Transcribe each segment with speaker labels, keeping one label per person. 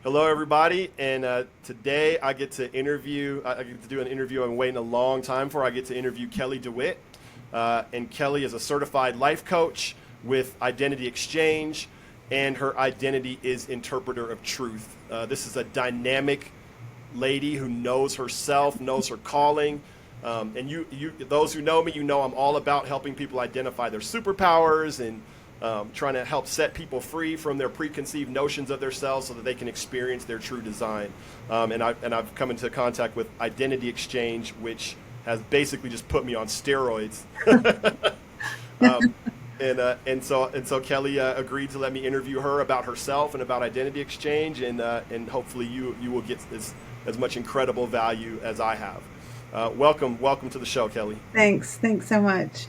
Speaker 1: Hello, everybody, and today I get to interview. I get to do an interview I've been waiting a long time for. I get to interview Kelly DeWitt, and Kelly is a certified life coach with Identity Exchange, and her identity is interpreter of truth. This is a dynamic lady who knows herself, knows her calling. And those who know me, you know I'm all about helping people identify their superpowers and trying to help set people free from their preconceived notions of themselves so that they can experience their true design. And I've come into contact with Identity Exchange, which has basically just put me on steroids. um, and so Kelly agreed to let me interview her about herself and about Identity Exchange, and hopefully you will get as much incredible value as I have. Welcome to the show, Kelly.
Speaker 2: Thanks so much.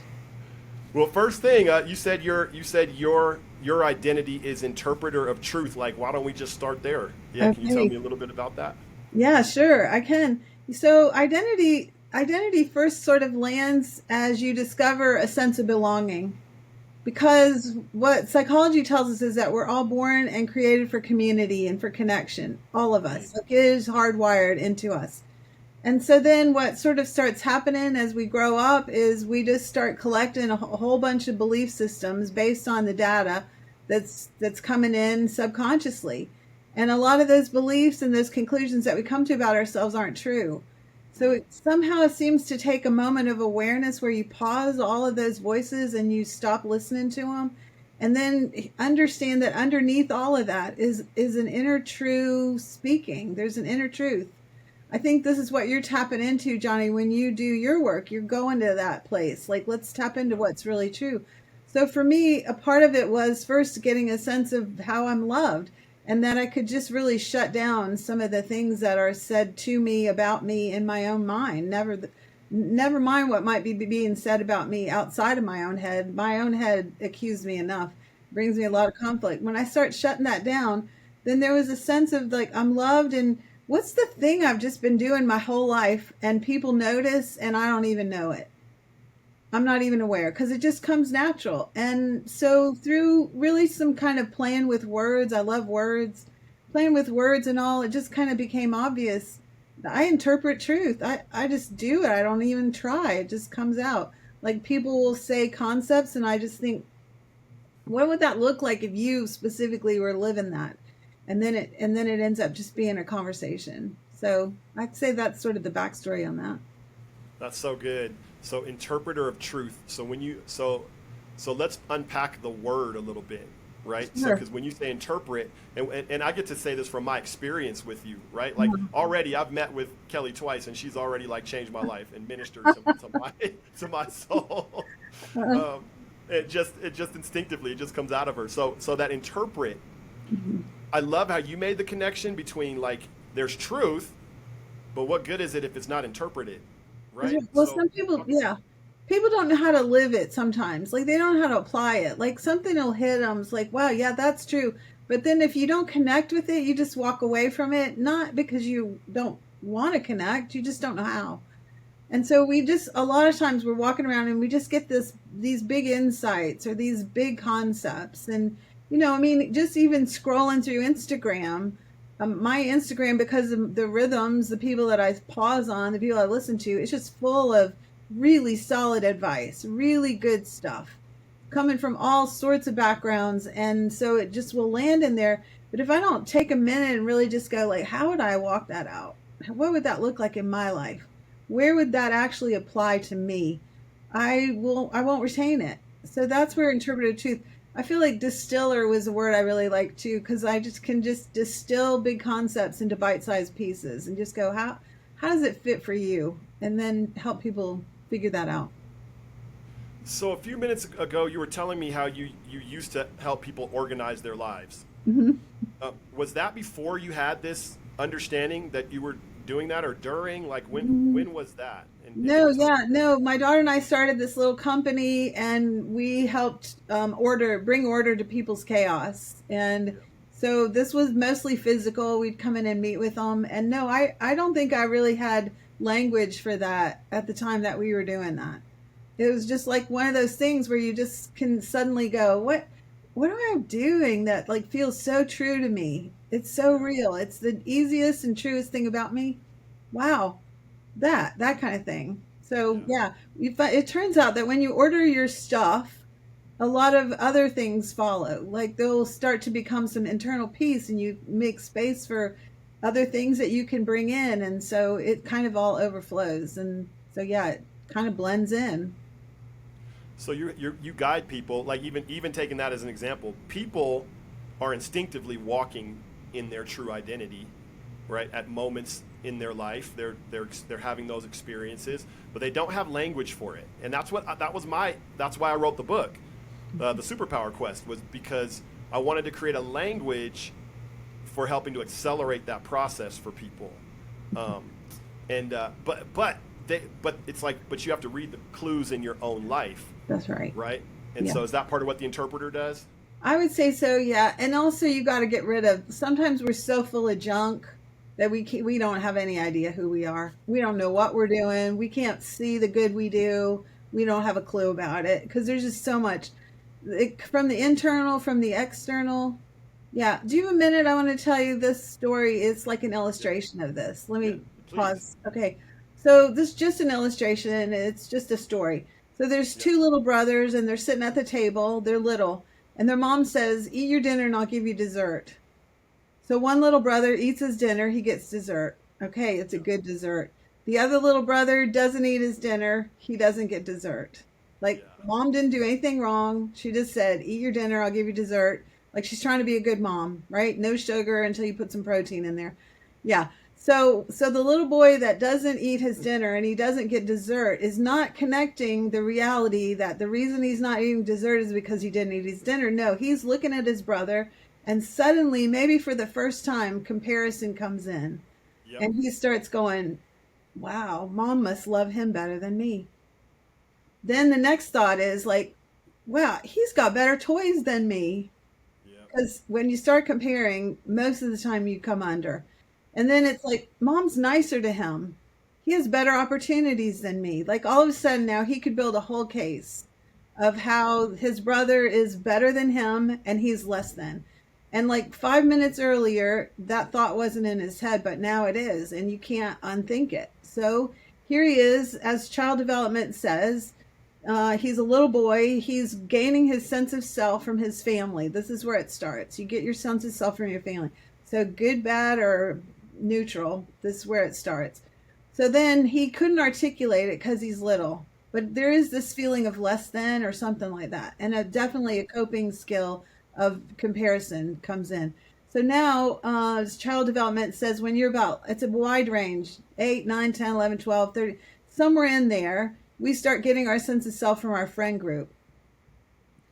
Speaker 1: Well, first thing, you said your identity is interpreter of truth. Like, why don't we just start there? Yeah, can you tell
Speaker 2: Okay.
Speaker 1: me a little bit about that?
Speaker 2: Yeah, sure, I can. So identity first sort of lands as you discover a sense of belonging. Because what psychology tells us is that we're all born and created for community and for connection, all of
Speaker 1: Mm,
Speaker 2: us. Like it is hardwired into us. And so then what sort of starts happening as we grow up is we just start collecting a whole bunch of belief systems based on the data that's coming in subconsciously. And a lot of those beliefs and those conclusions that we come to about ourselves aren't true. So
Speaker 1: mm,
Speaker 2: it somehow seems to take a moment of awareness where you pause all of those voices and you stop listening to them and then understand that underneath all of that is an inner true speaking. There's an inner truth. I think this is what you're tapping into, Johnny, when you do your work. You're going to that place. Like, let's tap into
Speaker 1: mm,
Speaker 2: what's really true. So for me, a part of it was first getting a sense of how I'm loved and that I could just really shut down some of the things that are said to me about me in my own mind. Never mind what might be being said about me outside of my own head. My own head accused me enough, brings me a lot of conflict. When I start shutting that down, then there was a sense of like I'm loved and what's the thing I've just been doing my whole life and people notice and I don't even know it. I'm not even aware because it just comes natural. And so through really some kind of playing with words, I love words, playing with words and all, it just kind of became obvious. I interpret truth. I just do it. I don't even try. It just comes out. Like people will say concepts and I just think, what would that look like if you specifically were living that? And then it ends up just being a conversation. So I'd say that's sort of the backstory on that.
Speaker 1: that's so good. So, interpreter of truth. So let's unpack the word a little bit, right? So,
Speaker 2: Sure.
Speaker 1: because when you say interpret, and I get to say this from my experience with you, right? Like already, I've met with Kelly twice, and she's already like changed my life and ministered to my to my soul.
Speaker 2: Uh,
Speaker 1: um, it just instinctively it just comes out of her. So that interpret, I love how you made the connection between like there's truth, but what good is it if it's not interpreted, right?
Speaker 2: well,
Speaker 1: So
Speaker 2: some people, yeah, people don't know how to live it sometimes. Like they don't know how to apply it. Like something will hit them. It's like, wow, yeah, that's true. But then if you don't connect with it, you just walk away from it. Not because you don't want to connect, you just don't know how. And so we just a lot of times we're walking around and we just get these big insights or these big concepts and I mean just even scrolling through Instagram, my Instagram because of the rhythms, the people that I pause on, the people I listen to, it's just full of really solid advice, really good stuff coming from all sorts of backgrounds and so it just will land in there. But if I don't take a minute and really just go like how would I walk that out, what would that look like in my life, where would that actually apply to me, I won't retain it. So that's where interpretive truth, I feel like distiller was a word I really like too because I just can just distill big concepts into bite-sized pieces and just go how does it fit for you and then help people figure that out.
Speaker 1: So a few minutes ago, you were telling me how you used to help people organize their lives.
Speaker 2: Mhm.
Speaker 1: Was that before you had this understanding that you were doing that, or during? Like
Speaker 2: Mm,
Speaker 1: when was that? And can
Speaker 2: no,
Speaker 1: you tell me?
Speaker 2: yeah, no. My daughter and I started this little company, and we helped bring order to people's chaos. And
Speaker 1: Yeah.
Speaker 2: so this was mostly physical. We'd come in and meet with them. And no, I don't think I really had language for that at the time that we were doing that. It was just like one of those things where you just can suddenly go, what am I doing that like feels so true to me? It's so
Speaker 1: Yeah.
Speaker 2: real. It's the easiest and truest thing about me. Wow, that kind of thing. So
Speaker 1: Yeah.
Speaker 2: yeah, it turns out that when you order your stuff, a lot of other things follow. Like they'll start to become some internal peace, and you make space for other things that you can bring in, and so it kind of all overflows. And so yeah, it kind of blends in.
Speaker 1: So you guide people, like even taking that as an example, people are instinctively walking in their true identity, right? At moments in their life, they're having those experiences, but they don't have language for it, and that's why I wrote the book, the Superpower Quest, was because I wanted to create a language for helping to accelerate that process for people. Um, and but it's like, but you have to read the clues in your own life,
Speaker 2: That's right.
Speaker 1: right? And
Speaker 2: Yeah.
Speaker 1: so is that part of what the interpreter does?
Speaker 2: I would say so, yeah. And also you got to get rid of, sometimes we're so full of junk that we don't have any idea who we are. We don't know what we're doing. We can't see the good we do. We don't have a clue about it because there's just so much from the internal, from the external. Yeah. Do you have a minute? I want to tell you this story. It's like an
Speaker 1: Yeah,
Speaker 2: illustration of this. Let
Speaker 1: yeah,
Speaker 2: me
Speaker 1: please.
Speaker 2: pause. Okay. So this is just an illustration. It's just a story. So there's
Speaker 1: Yep.
Speaker 2: two little brothers and they're sitting at the table. They're little. And their mom says, "Eat your dinner and I'll give you dessert." So one little brother eats his dinner, he gets dessert. Okay, it's a
Speaker 1: Yep.
Speaker 2: good dessert. The other little brother doesn't eat his dinner, he doesn't get dessert. Like,
Speaker 1: Yeah.
Speaker 2: mom didn't do anything wrong. She just said, "Eat your dinner, I'll give you dessert." Like, she's trying to be a good mom, right? No sugar until you put some protein in there. Yeah. So the little boy that doesn't eat his dinner and he doesn't get dessert is not connecting the reality that the reason he's not eating dessert is because he didn't eat his dinner. No, he's looking at his brother, and suddenly, maybe for the first time, comparison comes in.
Speaker 1: Yep.
Speaker 2: And he starts going, "Wow, mom must love him better than me." Then the next thought is like, "Wow, he's got better toys than me."
Speaker 1: Yep.
Speaker 2: Because when you start comparing, most of the time you come under. And then
Speaker 1: Yep.
Speaker 2: it's like, mom's nicer to him. He has better opportunities than me. Like all of a sudden now he could build a whole case of how his brother is better than him and he's less than. And like 5 minutes earlier, that thought wasn't in his head, but now it is, and you can't unthink it. So here he is, as child development says, he's a little boy. He's gaining his sense of self from his family. This is where it starts. You get your sense of self from your family. So good, bad, or neutral. This is where it starts. So then he couldn't articulate it because he's little. But there is this feeling of less than or something like that. And definitely a coping skill of comparison comes in. So now, as child development says, when you're about, it's a wide range, 8, 9, 10, 11, 12, 30, somewhere in there, we start getting our sense of self from our friend group.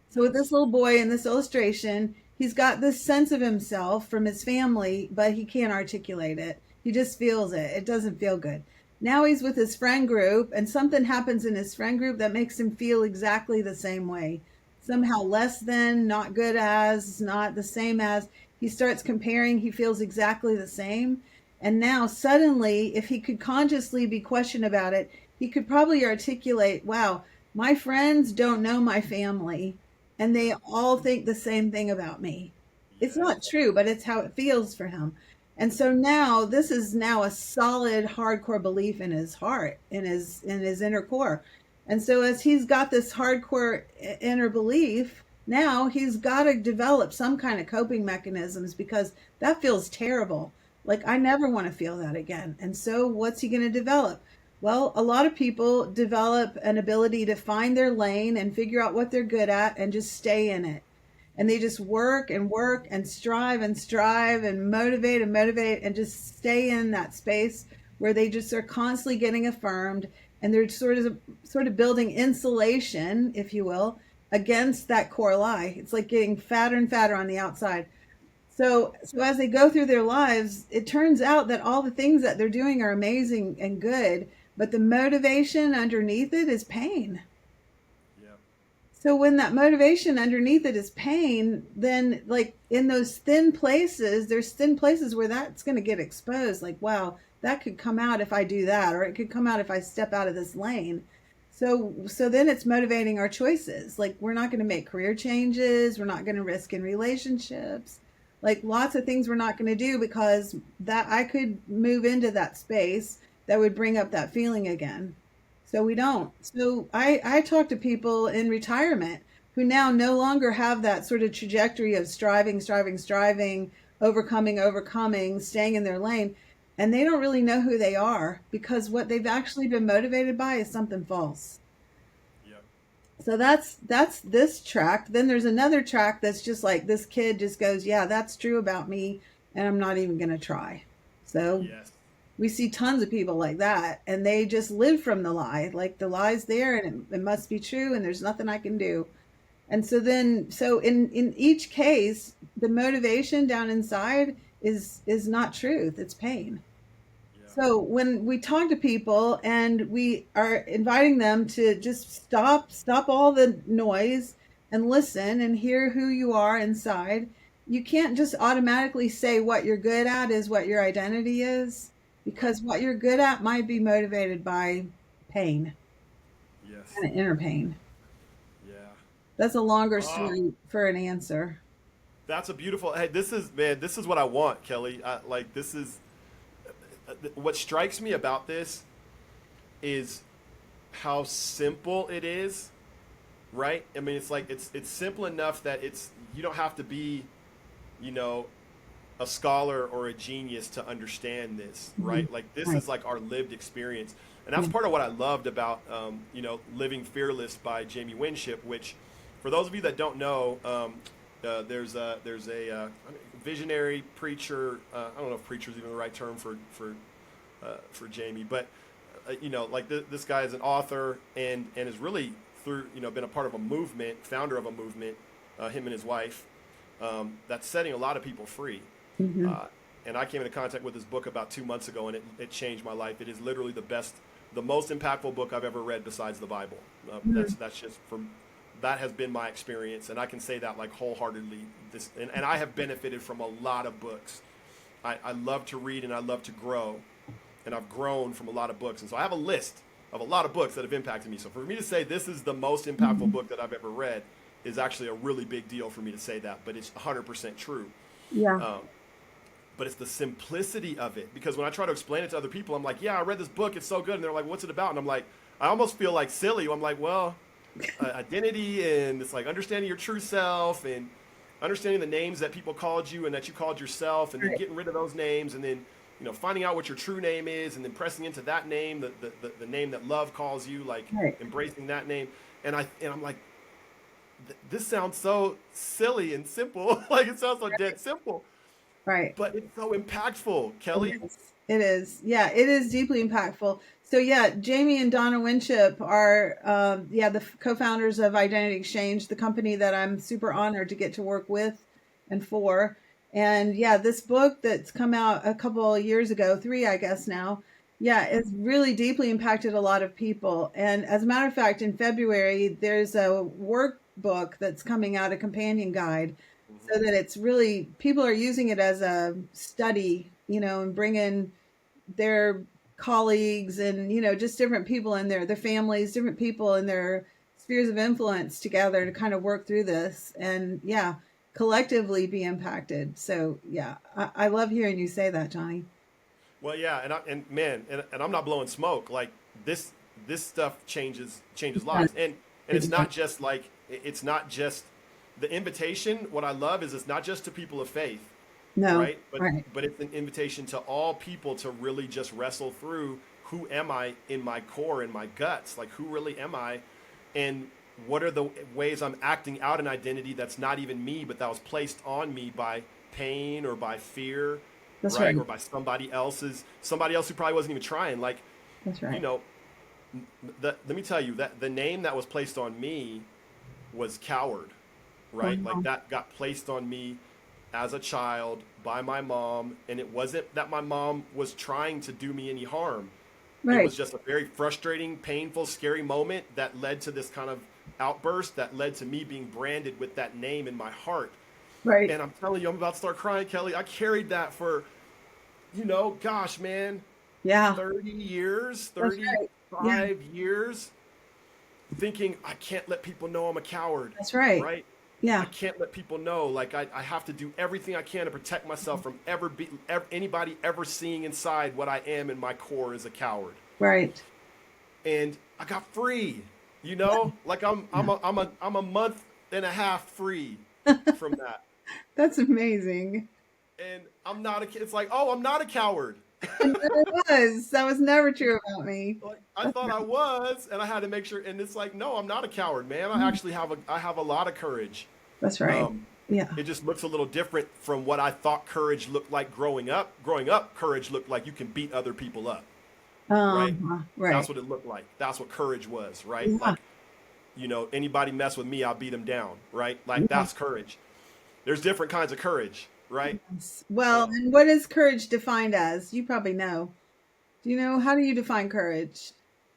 Speaker 2: So with this
Speaker 1: Yes.
Speaker 2: little boy in this illustration, he's got this sense of himself from his family, but he can't articulate it. He just feels it. It doesn't feel good. Now he's with his friend group, and something happens in his friend group that makes him feel exactly the same way.
Speaker 1: Yep.
Speaker 2: Somehow less than, not good as, not the same as. He starts comparing, he feels exactly the same. And now, suddenly, if he could consciously be questioned about it, he could probably articulate, wow, my friends don't know my family and they
Speaker 1: Yep.
Speaker 2: all think the same thing about me. It's not
Speaker 1: Yes.
Speaker 2: true, but it's how it feels for him. And so now this is now a solid hardcore belief in his heart, in his inner core. And so as he's got this hardcore inner belief, now he's got to develop some kind of coping mechanisms because that feels terrible. Like I never want to feel that again. And so what's he going to develop? Well, a lot of people develop an ability to find their lane and figure out what they're good at and just stay in it. And they just work and strive and motivate and just stay in that space where they just are constantly getting affirmed, and they're sort of building insulation, if you will, against that core lie. It's like getting fatter and fatter on the outside. So as they go through their lives, it turns out that all the things that they're doing are amazing and good, but the motivation underneath it is pain.
Speaker 1: Yep.
Speaker 2: So when that motivation underneath it is pain, then like in those thin places, there's thin places where that's going to get exposed. Like, wow, that could come out if I do that, or it could come out if I step out of this lane. So then it's motivating our choices. Like we're not going to make career changes, we're not going to risk in relationships. Like lots of things we're not going to do because that I could move into that space that would bring up that feeling again. So we don't. So I talk to people in retirement who now no longer have that sort of trajectory of striving, overcoming, staying in their lane, and they don't really know who they are because what they've actually been motivated by is something false.
Speaker 1: Yep.
Speaker 2: So that's this track. Then there's another track that's just like this kid just goes, "Yeah, that's true about me and I'm not even going to try." So
Speaker 1: Yes.
Speaker 2: we see tons of people like that and they just live from the lie. Like the lie's there and it must be true and there's nothing I can do. And so then so in each case, the motivation down inside is not truth, it's pain.
Speaker 1: Yeah.
Speaker 2: So when we talk to people and we are inviting them to just stop all the noise and listen and hear who you are inside, you can't just automatically say what you're good at is what your identity is,
Speaker 1: Right.
Speaker 2: because what you're good at might be motivated by pain,
Speaker 1: Yes.
Speaker 2: kind of inner pain.
Speaker 1: Yeah.
Speaker 2: That's a longer
Speaker 1: Oh,
Speaker 2: story for an answer.
Speaker 1: that's a beautiful. Hey, this is man. This is what I want, Kelly. Like this is what strikes me about this is how simple it is, right? I mean, it's like it's simple enough that it's you don't have to be, you know, a scholar or a genius to understand this,
Speaker 2: Mhm.
Speaker 1: right? Like this
Speaker 2: Right.
Speaker 1: is like our lived experience, and that's
Speaker 2: Yeah.
Speaker 1: part of what I loved about, Living Fearless by Jamie Winship. Which, for those of you that don't know, there's a visionary preacher. I don't know if preacher is even the right term for Jamie, but like this guy is an author and is really through been a part of a movement, founder of a movement, him and his wife, that's setting a lot of people free.
Speaker 2: Hmm.
Speaker 1: Uh, and I came into contact with this book about 2 months ago, and it changed my life. It is literally the most impactful book I've ever read besides the Bible. That's just from that has been my experience, and I can say that like wholeheartedly. And I have benefited from a lot of books. I love to read and I love to grow, and I've grown from a lot of books. And so I have a list of a lot of books that have impacted me. So for me to say this is the most impactful
Speaker 2: Hmm.
Speaker 1: book that I've ever read is actually a really big deal for me to say that, but it's 100% true.
Speaker 2: Yeah.
Speaker 1: Um, but it's the simplicity of it, because when I try to explain it to other people, I'm like, yeah, I read this book, it's so good, and they're like, what's it about? And I'm like, I almost feel like silly. I'm like, well, identity, and it's like understanding your true self and understanding the names that people called you and that you called yourself, and then
Speaker 2: Right.
Speaker 1: getting rid of those names, and then finding out what your true name is, and then pressing into that name, the name that love calls you, like
Speaker 2: Right.
Speaker 1: embracing that name. And I'm like, this sounds so silly and simple. Like it sounds so dead simple,
Speaker 2: Right.
Speaker 1: but it's so impactful, Kelly.
Speaker 2: It is. It is. Yeah, it is deeply impactful. So yeah, Jamie and Donna Winship are the co-founders of Identity Exchange, the company that I'm super honored to get to work with and for. And yeah, this book that's come out a couple of years ago, three I guess now. Yeah, it's really deeply impacted a lot of people. And as a matter of fact, in February, there's a workbook that's coming out, a companion guide, so
Speaker 1: Hmm.
Speaker 2: that it's really people are using it as a study, and bringing their colleagues and just different people in their families, different people in their spheres of influence together to kind of work through this and yeah, collectively be impacted. So yeah, I love hearing you say that, Johnny.
Speaker 1: Well, yeah, and man, and I'm not blowing smoke. Like this this stuff changes
Speaker 2: Yes,
Speaker 1: lives, and
Speaker 2: it
Speaker 1: it's
Speaker 2: does.
Speaker 1: not just like it's not just the invitation. What I love is it's not just to people of faith,
Speaker 2: No,
Speaker 1: right? But
Speaker 2: right.
Speaker 1: but it's an invitation to all people to really just wrestle through who am I in my core, in my guts, like who really am I, and what are the ways I'm acting out an identity that's not even me, but that was placed on me by pain or by fear,
Speaker 2: That's
Speaker 1: right?
Speaker 2: right.
Speaker 1: Or by somebody else who probably wasn't even trying. Like,
Speaker 2: That's
Speaker 1: you
Speaker 2: right.
Speaker 1: know, let me tell you that the name that was placed on me was coward, right? Like
Speaker 2: Wow.
Speaker 1: that got placed on me as a child by my mom, and it wasn't that my mom was trying to do me any harm. It
Speaker 2: Right.
Speaker 1: was just a very frustrating, painful, scary moment that led to this kind of outburst that led to me being branded with that name in my heart.
Speaker 2: Right.
Speaker 1: And I'm telling you, I'm about to start crying, Kelly. I carried that for, gosh, man,
Speaker 2: Yeah.
Speaker 1: 30 years,
Speaker 2: That's right. Yeah.
Speaker 1: 35 years. thinking I can't let people know I'm a coward,
Speaker 2: That's right.
Speaker 1: right? I
Speaker 2: Yeah.
Speaker 1: can't let people know. Like I have to do everything I can to protect myself from anybody ever seeing inside what I am in my core as a coward.
Speaker 2: Right.
Speaker 1: And I got free, you know, like
Speaker 2: Yeah.
Speaker 1: I'm a month and a half free from that,
Speaker 2: That's amazing.
Speaker 1: and I'm not a. It's like, oh, I'm not a coward.
Speaker 2: It never was. That was never true about me.
Speaker 1: Like I
Speaker 2: That's
Speaker 1: thought I
Speaker 2: right.
Speaker 1: was, and I had to make sure. And it's like, no, I'm not a coward, man.
Speaker 2: Mhm.
Speaker 1: I have a lot of courage.
Speaker 2: That's right.
Speaker 1: Um,
Speaker 2: Yeah.
Speaker 1: it just looks a little different from what I thought courage looked like growing up. Growing up, courage looked like you can beat other people up, right? That's
Speaker 2: Right.
Speaker 1: what it looked like. That's what courage was, right?
Speaker 2: Yeah.
Speaker 1: Like, you know, anybody mess with me, I'll beat them down, right? Like
Speaker 2: Yeah.
Speaker 1: that's courage. There's different kinds of courage, right?
Speaker 2: Yes. Well,
Speaker 1: Um,
Speaker 2: and what is courage defined as? You probably know. Do you know how do you define courage?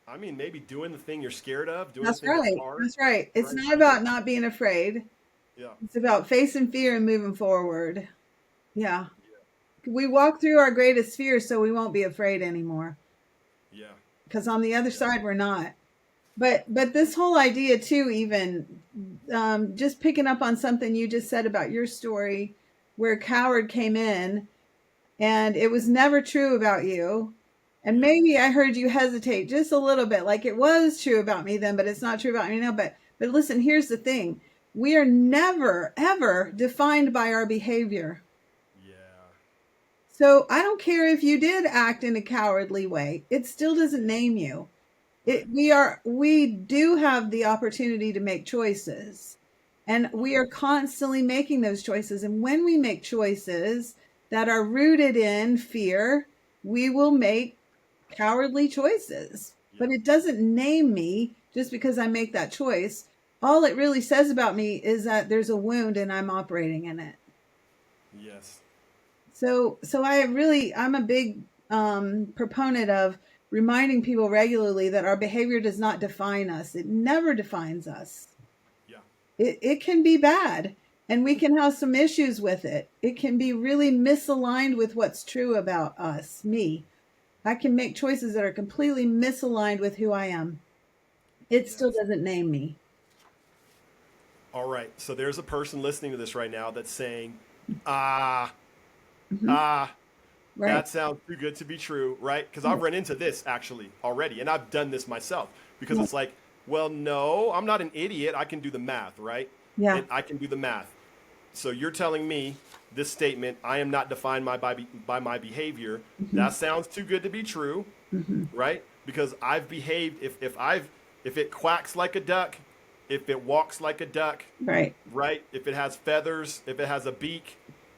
Speaker 1: I mean, maybe doing the thing you're scared of, doing the
Speaker 2: That's
Speaker 1: thing that's
Speaker 2: right.
Speaker 1: hard,
Speaker 2: That's right. It's
Speaker 1: right?
Speaker 2: not about not being afraid.
Speaker 1: Yeah,
Speaker 2: It's about facing fear and moving forward. Yeah.
Speaker 1: yeah,
Speaker 2: We walk through our greatest fears so we won't be afraid anymore.
Speaker 1: yeah,
Speaker 2: Because on the other
Speaker 1: yeah,
Speaker 2: side, we're not. But this whole idea too, even just picking up on something you just said about your story, where coward came in, and it was never true about you. And
Speaker 1: yeah,
Speaker 2: maybe I heard you hesitate just a little bit, like it was true about me then, but it's not true about me now. But listen, here's the thing: we are never ever defined by our behavior.
Speaker 1: yeah,
Speaker 2: So I don't care if you did act in a cowardly way; it still doesn't
Speaker 1: yeah.
Speaker 2: name you.
Speaker 1: Right.
Speaker 2: We do have the opportunity to make choices, and we are constantly making those choices. And when we make choices that are rooted in fear, we will make cowardly choices.
Speaker 1: Yeah.
Speaker 2: But it doesn't name me just because I make that choice. All it really says about me is that there's a wound and I'm operating in it.
Speaker 1: Yes.
Speaker 2: So I'm a big proponent of reminding people regularly that our behavior does not define us. It never defines us.
Speaker 1: Yeah.
Speaker 2: It can be bad, and we can have some issues with it. It can be really misaligned with what's true about us, me. I can make choices that are completely misaligned with who I am. It still
Speaker 1: Yes.
Speaker 2: doesn't name me.
Speaker 1: All right. So there's a person listening to this right now that's saying, ah,
Speaker 2: Hmm.
Speaker 1: ah,
Speaker 2: Right.
Speaker 1: that sounds too good to be true, right? Because I've run into this actually already, and I've done this myself because
Speaker 2: Yeah.
Speaker 1: it's like, well, no, I'm not an idiot. I can do the math, right?
Speaker 2: Yeah.
Speaker 1: And I can do the math. So you're telling me this statement, I am not defined by my behavior.
Speaker 2: Hmm.
Speaker 1: That sounds too good to be true,
Speaker 2: Hmm.
Speaker 1: right? Because I've behaved, if it quacks like a duck, if it walks like a duck,
Speaker 2: Right.
Speaker 1: right? If it has feathers, if it has a beak,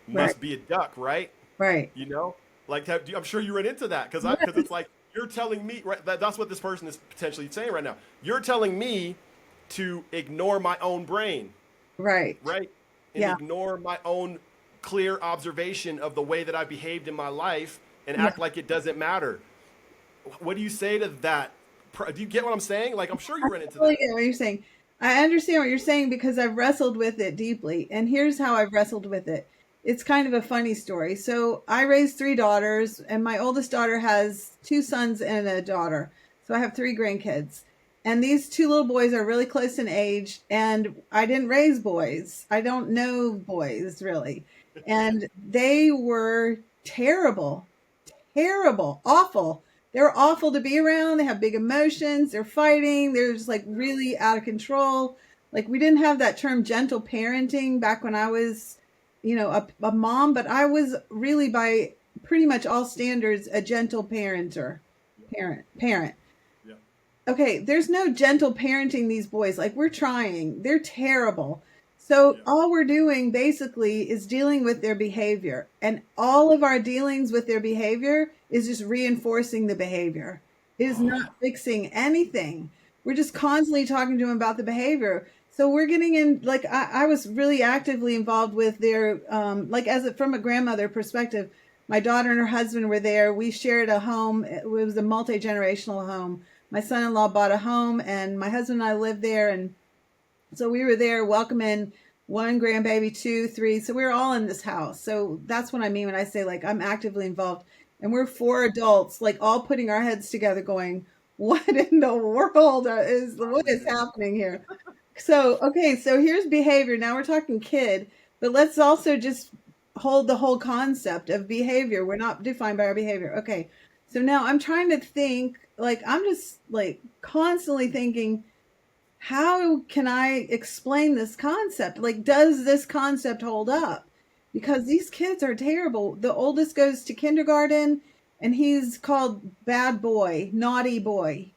Speaker 2: Right.
Speaker 1: must be a duck, right?
Speaker 2: Right.
Speaker 1: You know, like I'm sure you run into that because it's like you're telling me, right? That's what this person is potentially saying right now. You're telling me to ignore my own brain,
Speaker 2: Right.
Speaker 1: right? And
Speaker 2: Yeah.
Speaker 1: ignore my own clear observation of the way that I behaved in my life and
Speaker 2: Yeah.
Speaker 1: act like it doesn't matter. What do you say to that? Do you get what I'm saying? Like I'm sure
Speaker 2: I
Speaker 1: you run into
Speaker 2: totally
Speaker 1: that.
Speaker 2: get what you're saying. I understand what you're saying because I've wrestled with it deeply. And here's how I've wrestled with it. It's kind of a funny story. So I raised three daughters, and my oldest daughter has two sons and a daughter. So I have three grandkids. And these two little boys are really close in age. And I didn't raise boys, I don't know boys really. And they were terrible, terrible, awful. They're awful to be around. They have big emotions. They're fighting. They're just like really out of control. Like we didn't have that term gentle parenting back when I was, a mom, but I was really by pretty much all standards a gentle parenter,
Speaker 1: Yeah,
Speaker 2: parent.
Speaker 1: yeah,
Speaker 2: Okay, there's no gentle parenting these boys. Like we're trying. They're terrible. So
Speaker 1: yeah.
Speaker 2: all we're doing basically is dealing with their behavior. And all of our dealings with their behavior is just reinforcing the behavior. It is
Speaker 1: Oh,
Speaker 2: not fixing anything. We're just constantly talking to them about the behavior. So we're getting in, like I was really actively involved with their like from a grandmother perspective. My daughter and her husband were there. We shared a home. It was a multi-generational home. My son-in-law bought a home, and my husband and I lived there, and so we were there welcoming one grandbaby, two, three. So we were all in this house. So that's what I mean when I say like I'm actively involved. And we're four adults, like all putting our heads together, going, what in the world is what is happening here? So, okay, so here's behavior. Now we're talking kid, but let's also just hold the whole concept of behavior. We're not defined by our behavior. Okay. So now I'm trying to think, like, I'm just like constantly thinking, how can I explain this concept? Like, does this concept hold up? Because these kids are terrible. The oldest goes to kindergarten and he's called bad boy, naughty boy.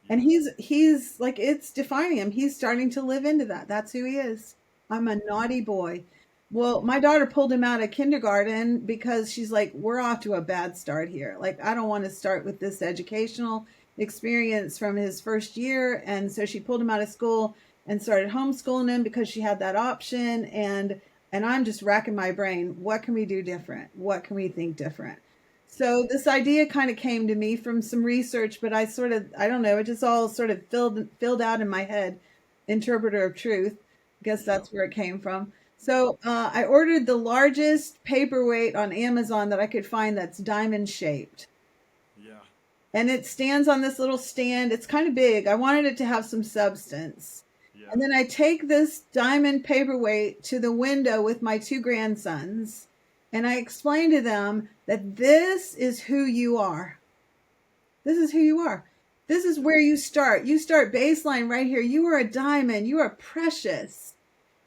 Speaker 2: And
Speaker 1: Yeah.
Speaker 2: he's like, it's defining him. He's starting to live into that. That's who he is. I'm a naughty boy. Well, my daughter pulled him out of kindergarten because she's like, we're off to a bad start here. Like, I don't want to start with this educational experience from his first year. And so she pulled him out of school and started homeschooling him because she had that option. And I'm just racking my brain. What can we do different? What can we think different? So this idea kind of came to me from some research, but I don't know, it just all sort of filled out in my head. Interpreter of truth. I guess
Speaker 1: Yeah.
Speaker 2: that's where it came from. So I ordered the largest paperweight on Amazon that I could find that's diamond shaped.
Speaker 1: Yeah.
Speaker 2: And it stands on this little stand. It's kind of big. I wanted it to have some substance.
Speaker 1: Yeah.
Speaker 2: And then I take this diamond paperweight to the window with my two grandsons. And I explain to them that this is who you are. This is who you are. This is where you start. You start baseline right here. You are a diamond. You are precious.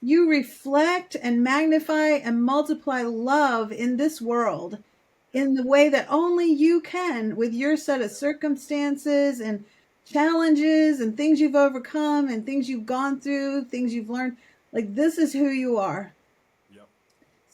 Speaker 2: You reflect and magnify and multiply love in this world in the way that only you can with your set of circumstances and challenges and things you've overcome and things you've gone through, things you've learned. Like, this is who you are.
Speaker 1: Yep.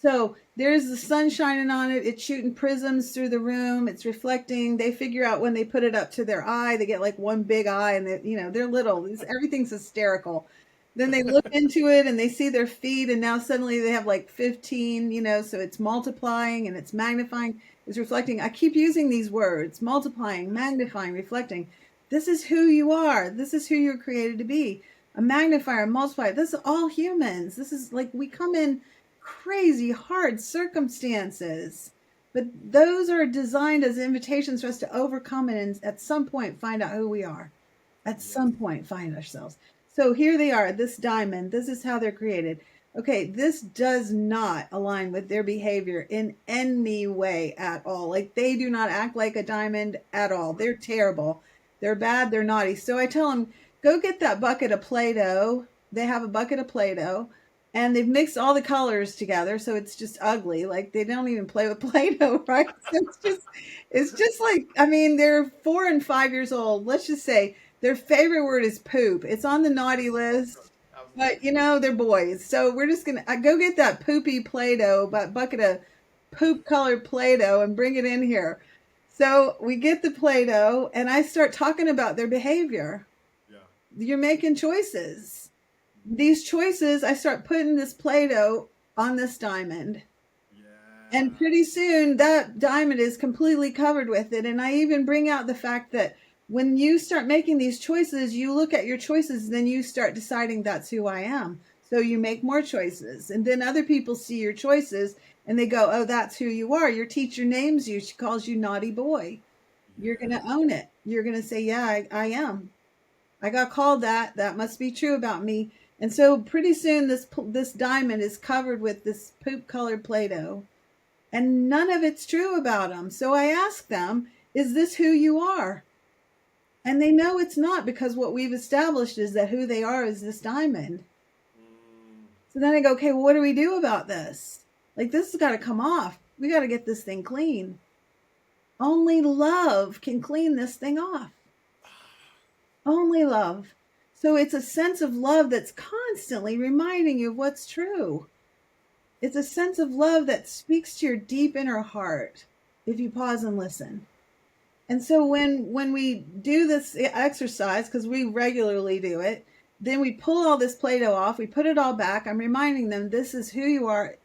Speaker 2: So there's the sun shining on it. It's shooting prisms through the room. It's reflecting. They figure out when they put it up to their eye, they get like one big eye, and they're little. Everything's hysterical. Then they look into it and they see their feet, and now suddenly they have like 15, so it's multiplying and it's magnifying, it's reflecting. I keep using these words: multiplying, magnifying, reflecting. This is who you are. This is who you're created to be. A magnifier, a multiplier. This is all humans. This is like, we come in crazy hard circumstances, but those are designed as invitations for us to overcome it and at some point find out who we are. At
Speaker 1: Yes.
Speaker 2: some point find ourselves. So here they are, this diamond. This is how they're created. Okay, this does not align with their behavior in any way at all. Like, they do not act like a diamond at all. They're terrible. They're bad. They're naughty. So I tell them, go get that bucket of Play-Doh. They have a bucket of Play-Doh, and they've mixed all the colors together, so it's just ugly. Like, they don't even play with Play-Doh, right? So it's just like, I mean, they're 4 and 5 years old. Let's just say their favorite word is poop. It's on the naughty list,
Speaker 1: Absolutely.
Speaker 2: but they're boys. So we're just gonna go get that poopy Play-Doh, that bucket of poop colored Play-Doh, and bring it in here. So we get the Play-Doh, and I start talking about their behavior.
Speaker 1: Yeah.
Speaker 2: You're making choices. These choices, I start putting this Play-Doh on this diamond. And
Speaker 1: Yeah.
Speaker 2: pretty soon that diamond is completely covered with it. And I even bring out the fact that when you start making these choices, you look at your choices, then you start deciding that's who I am. So you make more choices. And then other people see your choices and they go, oh, that's who you are. Your teacher names you. She calls you naughty boy. You're going to
Speaker 1: Yeah.
Speaker 2: own it. You're going to say, yeah, I am. I got called that. That must be true about me. And so pretty soon this diamond is covered with this poop colored Play-Doh, and none of it's true about them. So I ask them, is this who you are? And they know it's not, because what we've established is that who they are is this diamond.
Speaker 1: Mm.
Speaker 2: So then I go, okay, well, what do we do about this? Like, this has got to come off. We got to get this thing clean. Only love can clean this thing off. Only love. So it's a sense of love that's constantly reminding you of what's true. It's a sense of love that speaks to your deep inner heart if you pause and listen. And so when we do this exercise, because we regularly do it, then we pull all this Play-Doh off, we put it all back. I'm reminding them, this is who you are.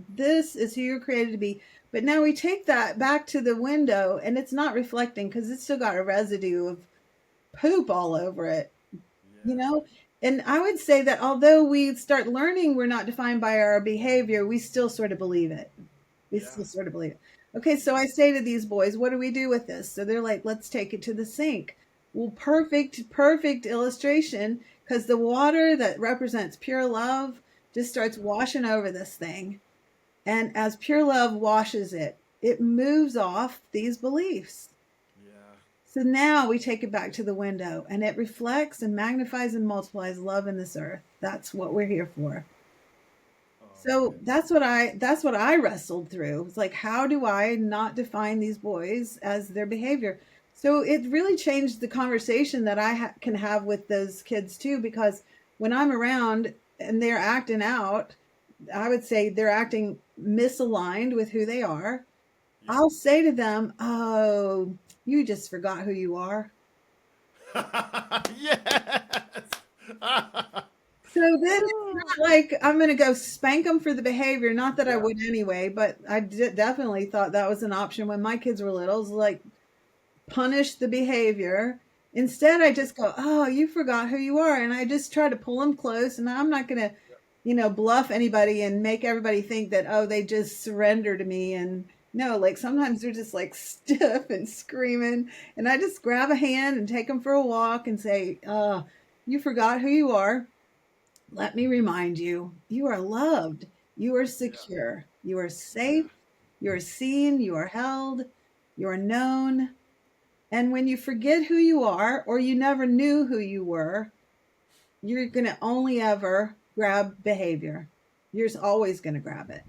Speaker 2: This is who you're created to be. But now we take that back to the window, and it's not reflecting because it's still got a residue of poop all over it, you
Speaker 1: Yes.
Speaker 2: know? And I would say that although we start learning we're not defined by our behavior, we still sort of believe it. We
Speaker 1: Yeah.
Speaker 2: still sort of believe it. Okay, so I say to these boys, what do we do with this? So they're like, let's take it to the sink. Well, perfect illustration, because the water that represents pure love just starts washing over this thing. And as pure love washes it, it moves off these beliefs.
Speaker 1: Yeah.
Speaker 2: So now we take it back to the window and it reflects and magnifies and multiplies love in this earth. That's what we're here for.
Speaker 1: Oh
Speaker 2: So
Speaker 1: man.
Speaker 2: that's what I wrestled through. It's like, how do I not define these boys as their behavior? So it really changed the conversation that can have with those kids too, because when I'm around and they're acting out, I would say they're acting misaligned with who they are.
Speaker 1: Yep.
Speaker 2: I'll say to them, "Oh, you just forgot who you are."
Speaker 1: Yes.
Speaker 2: So then it's not like I'm going to go spank them for the behavior. Not that I
Speaker 1: Yeah.
Speaker 2: would anyway, but I definitely thought that was an option when my kids were little. It was like punish the behavior. Instead, I just go, "Oh, you forgot who you are," and I just try to pull them close. And I'm not going to, bluff anybody and make everybody think that, oh, they just surrender to me. And no, like sometimes they're just like stiff and screaming, and I just grab a hand and take them for a walk and say, "You forgot who you are. Let me remind you, you are loved, you are
Speaker 1: Yeah.
Speaker 2: secure, you are
Speaker 1: Yeah.
Speaker 2: safe, you are seen, you are held, you are known." And when you forget who you are, or you never knew who you were, you're going to only ever grab behavior. You're always going to grab it.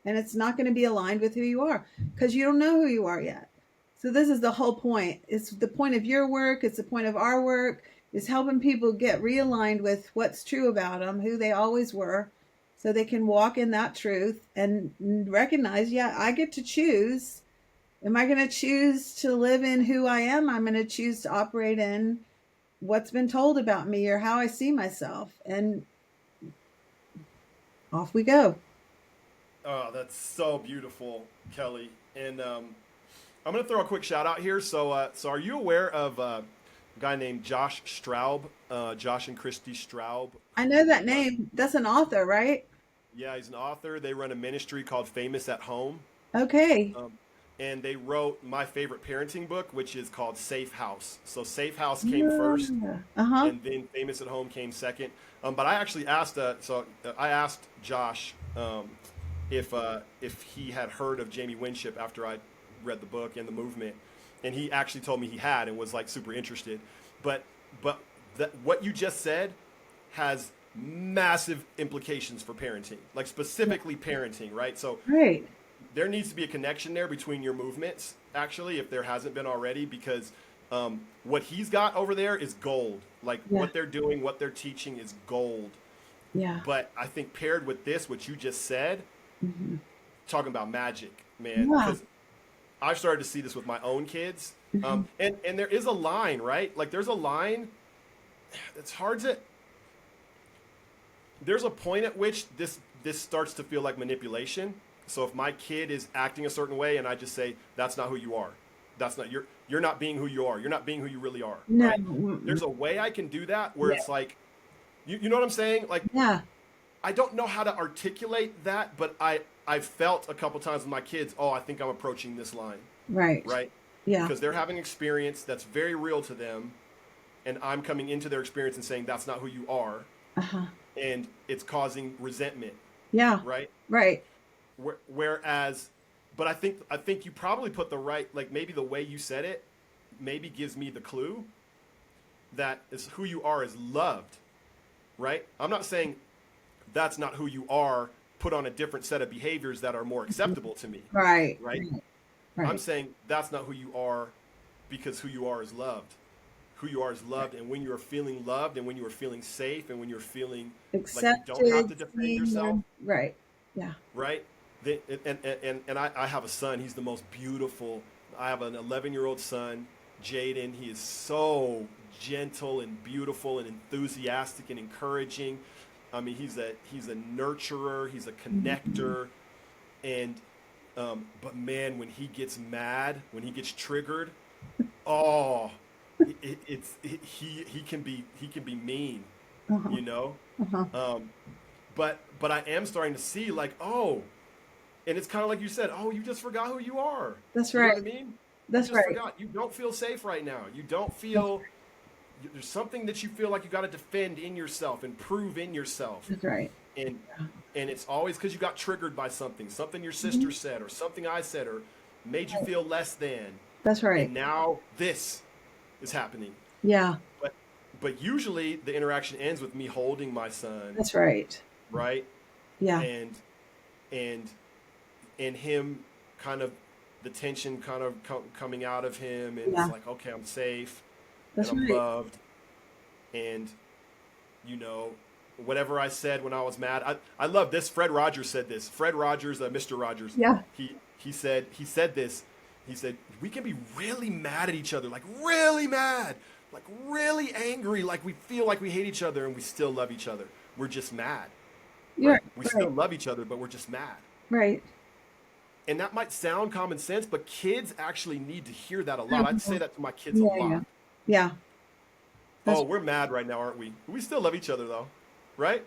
Speaker 2: And it's not going to be aligned with who you are because you don't know who you are yet. So this is the whole point. It's the point of your work. It's the point of our work, is helping people get realigned with what's true about them, who they always were, so they can walk in that truth and recognize, yeah, I get to choose. Am I going to choose to live in who I am? I'm going to choose to operate in what's been told about me or how I see myself. And off we go.
Speaker 1: Oh, that's so beautiful, Kelly. And I'm gonna throw a quick shout out here. So are you aware of a guy named Josh Straub? Josh and Christy Straub,
Speaker 2: I know
Speaker 1: who
Speaker 2: that
Speaker 1: run.
Speaker 2: name. That's an author, right?
Speaker 1: Yeah, he's an author. They run a ministry called Famous at Home.
Speaker 2: Okay.
Speaker 1: Um, and they wrote my favorite parenting book, which is called Safe House. So Safe House came first,
Speaker 2: Yeah. Uh-huh.
Speaker 1: and then Famous at Home came second. But I actually asked, I asked Josh if he had heard of Jamie Winship after I read the book and the movement, and he actually told me he had and was like super interested. But but what you just said has massive implications for parenting, like specifically parenting, right? So
Speaker 2: Right.
Speaker 1: there needs to be a connection there between your movements, actually, if there hasn't been already, because what he's got over there is gold. Like
Speaker 2: Yeah.
Speaker 1: what they're doing, what they're teaching is gold.
Speaker 2: Yeah.
Speaker 1: But I think paired with this, what you just said,
Speaker 2: Hmm.
Speaker 1: talking about magic, man,
Speaker 2: Yeah.
Speaker 1: because I've started to see this with my own kids.
Speaker 2: Hmm.
Speaker 1: And there is a line, right? Like there's a line. It's hard to. There's a point at which this starts to feel like manipulation. So if my kid is acting a certain way, and I just say that's not who you are, that's not you're not being who you are. You're not being who you really are,
Speaker 2: No.
Speaker 1: right?
Speaker 2: Mm-mm.
Speaker 1: There's a way I can do that where
Speaker 2: Yeah.
Speaker 1: it's like, you know what I'm saying? Like
Speaker 2: Yeah.
Speaker 1: I don't know how to articulate that, but I've felt a couple times with my kids. Oh, I think I'm approaching this line,
Speaker 2: Right.
Speaker 1: right?
Speaker 2: Yeah.
Speaker 1: Because they're having experience that's very real to them, and I'm coming into their experience and saying that's not who you are,
Speaker 2: Uh-huh.
Speaker 1: and it's causing resentment,
Speaker 2: Yeah.
Speaker 1: right?
Speaker 2: Right.
Speaker 1: Whereas, but I think you probably put the right, like maybe the way you said it maybe gives me the clue that is who you are is loved, right? I'm not saying that's not who you are, put on a different set of behaviors that are more acceptable to me,
Speaker 2: Right.
Speaker 1: right?
Speaker 2: Right.
Speaker 1: I'm
Speaker 2: Right.
Speaker 1: saying that's not who you are because who you are is loved. Who you are is loved, and when you are feeling loved, and when you are feeling safe, and when you're feeling like you don't have
Speaker 2: Accepted,
Speaker 1: to defend yourself,
Speaker 2: seen, right. Yeah.
Speaker 1: right? And I have a son. He's the most beautiful. I have an 11-year-old son, Jaden. He is so gentle and beautiful and enthusiastic and encouraging. I mean, he's a nurturer. He's a
Speaker 2: Mhm.
Speaker 1: connector. And but man, when he gets mad, when he gets triggered, oh, he can be mean,
Speaker 2: Uh-huh.
Speaker 1: you know.
Speaker 2: Uh-huh.
Speaker 1: Um, but I am starting to see like, oh, and it's kind of like you said, oh, you just forgot who you are.
Speaker 2: That's
Speaker 1: You know
Speaker 2: right.
Speaker 1: what I mean? You
Speaker 2: That's
Speaker 1: just
Speaker 2: right.
Speaker 1: forgot. You don't feel safe right now. You don't feel. there's something that you feel like you got to defend in yourself and prove in yourself.
Speaker 2: That's right.
Speaker 1: And and it's always because you got triggered by something your
Speaker 2: Mhm.
Speaker 1: sister said or something I said or made you feel less than.
Speaker 2: That's right.
Speaker 1: And now this is happening.
Speaker 2: Yeah,
Speaker 1: But usually the interaction ends with me holding my son,
Speaker 2: that's right.
Speaker 1: right?
Speaker 2: Yeah,
Speaker 1: And and him kind of the tension kind of coming out of him, and it's
Speaker 2: yeah,
Speaker 1: like, okay, I'm safe and
Speaker 2: that's
Speaker 1: I'm
Speaker 2: right.
Speaker 1: loved, and you know, whatever I said when I was mad. I love this. Fred Rogers said this. Fred Rogers, Mr. Rogers.
Speaker 2: Yeah,
Speaker 1: He said this. He said we can be really mad at each other, like really mad, like really angry, like we feel like we hate each other, and we still love each other. We're just mad,
Speaker 2: you're
Speaker 1: right? We
Speaker 2: right.
Speaker 1: still love each other, but we're just mad.
Speaker 2: Right.
Speaker 1: And that might sound common sense, but kids actually need to hear that a lot. I'd say
Speaker 2: Mhm.
Speaker 1: that to my kids a
Speaker 2: Yeah, yeah,
Speaker 1: lot.
Speaker 2: yeah.
Speaker 1: Oh,
Speaker 2: That's
Speaker 1: we're mad right now, aren't we? We still love each other though, right?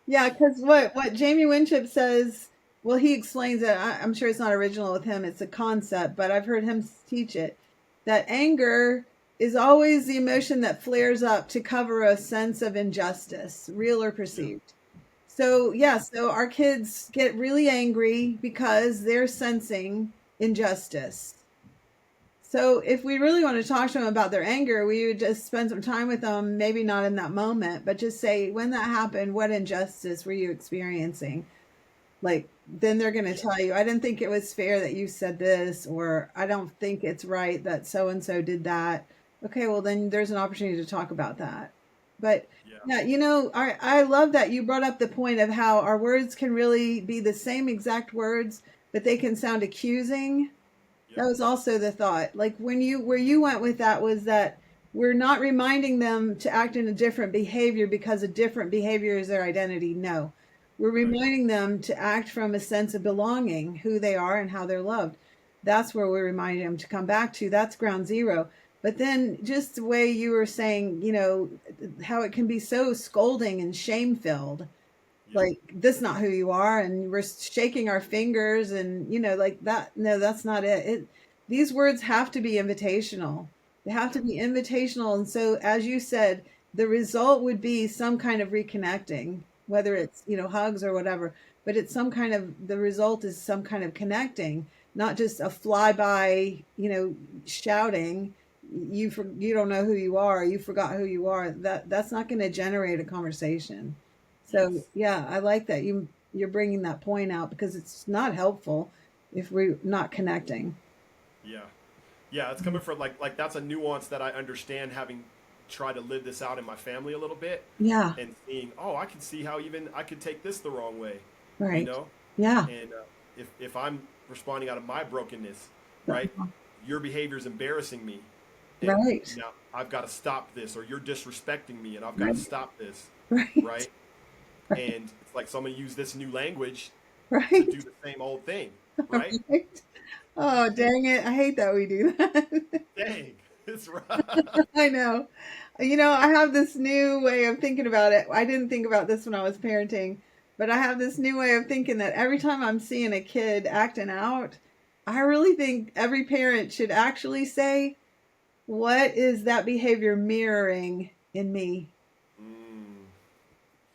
Speaker 2: yeah. Because what Jamie Winship says, well, he explains it. I'm sure it's not original with him. It's a concept, but I've heard him teach it. That anger is always the emotion that flares up to cover a sense of injustice, real or
Speaker 1: Yeah,
Speaker 2: perceived. So
Speaker 1: yeah,
Speaker 2: yeah, so our kids get really angry because they're sensing injustice. So if we really want to talk to them about their anger, we would just spend some time with them, maybe not in that moment, but just say, when that happened, what injustice were you experiencing? Like, then they're going to
Speaker 1: yeah,
Speaker 2: tell you, I didn't think it was fair that you said this, or I don't think it's right that so and so did that. Okay, well, then there's an opportunity to talk about that. But
Speaker 1: yeah,
Speaker 2: yeah, I love that you brought up the point of how our words can really be the same exact words, but they can sound accusing.
Speaker 1: yep,
Speaker 2: That was also the thought. Like when you where you went with that was that we're not reminding them to act in a different behavior because a different behavior is their identity. No. We're
Speaker 1: right,
Speaker 2: reminding them to act from a sense of belonging, who they are and how they're loved. That's where we're reminding them to come back to. That's ground zero. But then just the way you were saying, how it can be so scolding and shame filled,
Speaker 1: yep,
Speaker 2: like, this not who you are, and we're shaking our fingers and like that. No, that's not it. These words have to be invitational. They have to
Speaker 1: yep,
Speaker 2: be invitational. And so, as you said, the result would be some kind of reconnecting, whether
Speaker 1: yep,
Speaker 2: it's hugs or whatever, but it's some kind of the result is some kind of connecting, not just a flyby, shouting, you don't know who you are, you forgot who you are. That's not going to generate a conversation. So
Speaker 1: yes,
Speaker 2: yeah, I like that you're bringing that point out because it's not helpful if we're not connecting.
Speaker 1: yeah, yeah. It's coming from like that's a nuance that I understand, having tried to live this out in my family a little bit,
Speaker 2: Yeah,
Speaker 1: and seeing, oh, I can see how even I could take this the wrong way, you
Speaker 2: right.
Speaker 1: know,
Speaker 2: Yeah,
Speaker 1: and if I'm responding out of my brokenness, right, your behavior is embarrassing me, and
Speaker 2: right,
Speaker 1: now I've got to stop this, or you're disrespecting me, and I've got to
Speaker 2: right,
Speaker 1: stop this,
Speaker 2: right,
Speaker 1: right? And it's like, so I'm gonna use this new language to
Speaker 2: right,
Speaker 1: do the same old thing, right?
Speaker 2: right. Oh, dang it. I hate that we do that.
Speaker 1: Dang, it's right.
Speaker 2: I know. I have this new way of thinking about it. I didn't think about this when I was parenting, but I have this new way of thinking that every time I'm seeing a kid acting out, I really think every parent should actually say, what is that behavior mirroring in me?
Speaker 1: Mm,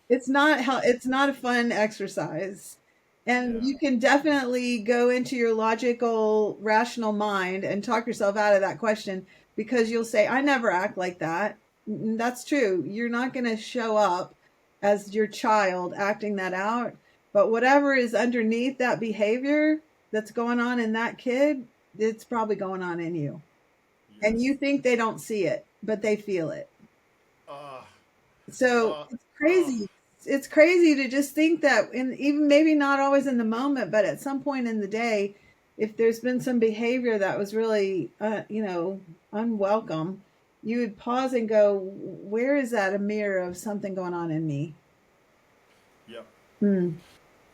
Speaker 2: It's not a fun exercise. And
Speaker 1: yeah,
Speaker 2: you can definitely go into your logical, rational mind and talk yourself out of that question because you'll say, I never act like that. That's true. You're not going to show up as your child acting that out. But whatever is underneath that behavior that's going on in that kid, it's probably going on in you. And you
Speaker 1: yes.
Speaker 2: think they don't see it, but they feel it.
Speaker 1: Uh,
Speaker 2: So
Speaker 1: uh,
Speaker 2: it's
Speaker 1: uh,
Speaker 2: crazy. It's crazy to just think that, in even maybe not always in the moment, but at some point in the day, if there's been some behavior that was really, unwelcome, you would pause and go, where is that a mirror of something going on in me?
Speaker 1: yep.
Speaker 2: Hmm.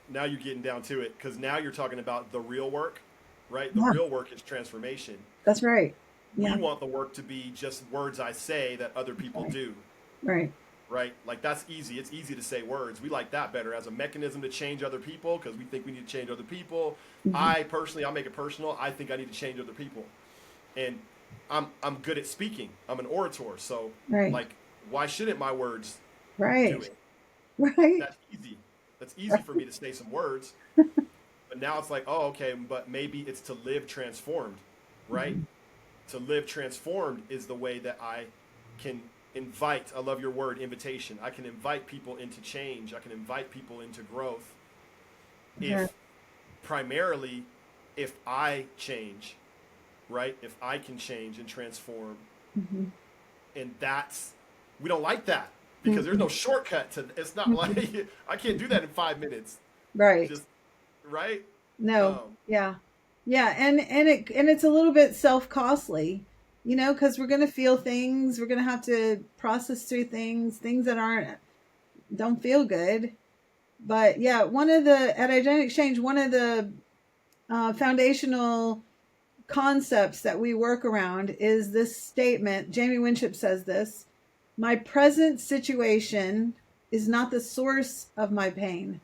Speaker 1: Now you're getting down to it, because now you're talking about the real work, right? The
Speaker 2: Yeah,
Speaker 1: real work is transformation.
Speaker 2: that's right.
Speaker 1: We
Speaker 2: Yeah,
Speaker 1: want the work to be just words I say that other
Speaker 2: that's
Speaker 1: people
Speaker 2: right.
Speaker 1: do,
Speaker 2: Right.
Speaker 1: right? Like that's easy. It's easy to say words. We like that better as a mechanism to change other people because we think we need to change other people.
Speaker 2: Mhm.
Speaker 1: I personally, I'll make it personal. I think I need to change other people. And I'm good at speaking. I'm an orator. So
Speaker 2: Right.
Speaker 1: like, why shouldn't my words do
Speaker 2: Right.
Speaker 1: it?
Speaker 2: Right.
Speaker 1: That's easy. That's easy for me to say some words. But now it's like, oh, okay, but maybe it's to live transformed, right?
Speaker 2: Mhm.
Speaker 1: To live transformed is the way that I can invite, I love your word, invitation. I can invite people into change. I can invite people into growth
Speaker 2: Yeah.
Speaker 1: if primarily if I change, right? If I can change and transform.
Speaker 2: Mhm.
Speaker 1: And that's, we don't like that because there's
Speaker 2: Mhm.
Speaker 1: no shortcut to, it's not
Speaker 2: Mhm.
Speaker 1: like, I can't do that in 5 minutes.
Speaker 2: Right.
Speaker 1: Just, right?
Speaker 2: No.
Speaker 1: Um,
Speaker 2: Yeah. Yeah, and it's a little bit self-costly, because we're going to feel things, we're going to have to process through things that aren't don't feel good. But yeah, one of the at Identity Exchange, one of the foundational concepts that we work around is this statement. Jamie Winship says this: "My present situation is not the source of my pain.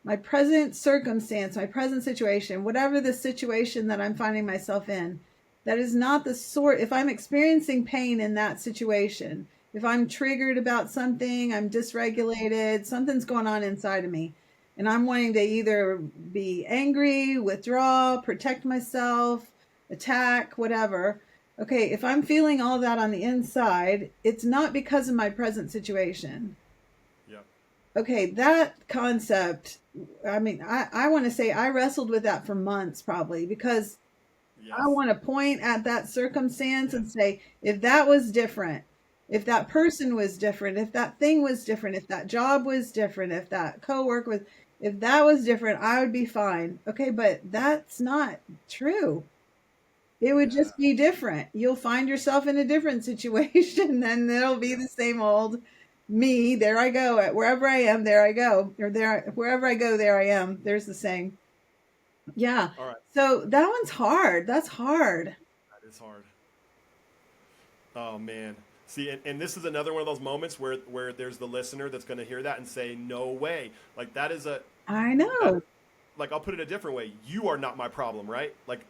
Speaker 2: My present circumstance, my present situation, whatever the situation that I'm finding myself in, that is not the sort. If I'm experiencing pain in that situation, if I'm triggered about something, I'm dysregulated, something's going on inside of me, and I'm wanting to either be angry, withdraw, protect myself, attack, whatever. Okay, if I'm feeling all that on the inside, it's not because of my present situation.
Speaker 1: yeah.
Speaker 2: Okay, that concept, I mean, I want to say I wrestled with that for months probably, because I
Speaker 1: Yes.
Speaker 2: want to point at that circumstance
Speaker 1: Yes.
Speaker 2: and say, if that was different, if that person was different, if that thing was different, if that job was different, if that coworker was, if that was different, I would be fine. Okay, but that's not true. It would
Speaker 1: Yeah.
Speaker 2: just be different. You'll find yourself in a different situation, and it'll be
Speaker 1: Yeah.
Speaker 2: the same old me. There I go. At wherever I am, there I go. Or there, wherever I go, there I am. There's the saying. Yeah.
Speaker 1: All right.
Speaker 2: So that one's hard. That's hard.
Speaker 1: That is hard. Oh man. See, and this is another one of those moments where there's the listener that's going to hear that and say, "No way!" Like that is a
Speaker 2: I
Speaker 1: that
Speaker 2: know.
Speaker 1: like I'll put it a different way. You are not my problem, right? Like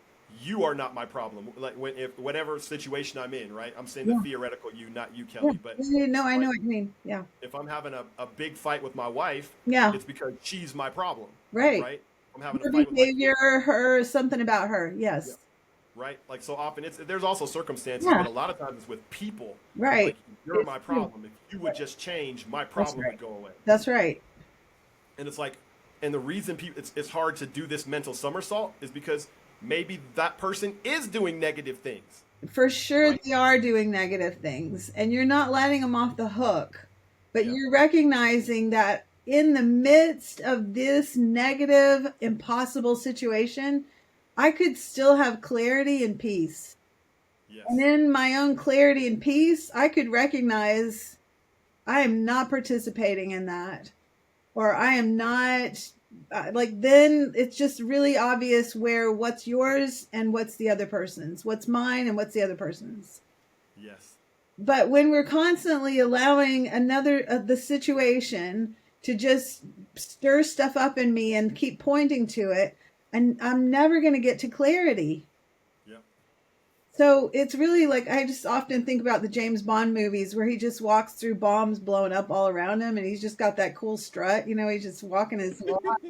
Speaker 1: you are not my problem. Like if whatever situation I'm in, right? I'm saying the
Speaker 2: Yeah.
Speaker 1: theoretical you, not you,
Speaker 2: Yeah.
Speaker 1: Kelly. But
Speaker 2: Yeah, no, I know
Speaker 1: like
Speaker 2: what you mean. Yeah.
Speaker 1: if I'm having a big fight with my wife,
Speaker 2: Yeah.
Speaker 1: it's because she's my problem,
Speaker 2: Right.
Speaker 1: right? I'm having a
Speaker 2: Her
Speaker 1: fight with my
Speaker 2: behavior,
Speaker 1: kid.
Speaker 2: her, something about her.
Speaker 1: Yeah.
Speaker 2: Yes.
Speaker 1: Right? Like so often it's there's also circumstances,
Speaker 2: Yeah.
Speaker 1: but a lot of times it's with people. Like
Speaker 2: Right.
Speaker 1: you're
Speaker 2: It's
Speaker 1: my
Speaker 2: true.
Speaker 1: problem. If you would just change, my
Speaker 2: That's
Speaker 1: problem
Speaker 2: right.
Speaker 1: would go away.
Speaker 2: That's right.
Speaker 1: And it's like, and the reason people it's hard to do this mental somersault is because maybe that person is doing negative things,
Speaker 2: For sure,
Speaker 1: right?
Speaker 2: they are doing negative things, and you're not letting them off the hook, but
Speaker 1: Yeah.
Speaker 2: you're recognizing that in the midst of this negative, impossible situation, I could still have clarity and peace. And
Speaker 1: Yes.
Speaker 2: in my own clarity and peace, I could recognize I am not participating in that, or I am not, like, then it's just really obvious where what's yours and what's the other person's, what's mine and what's the other person's.
Speaker 1: Yes.
Speaker 2: But when we're constantly allowing another the situation to just stir stuff up in me and keep pointing to it, and I'm never going to get to clarity.
Speaker 1: Yep.
Speaker 2: So it's really like, I just often think about the James Bond movies where he just walks through bombs blowing up all around him, and he's just got that cool strut. He's just walking his walk,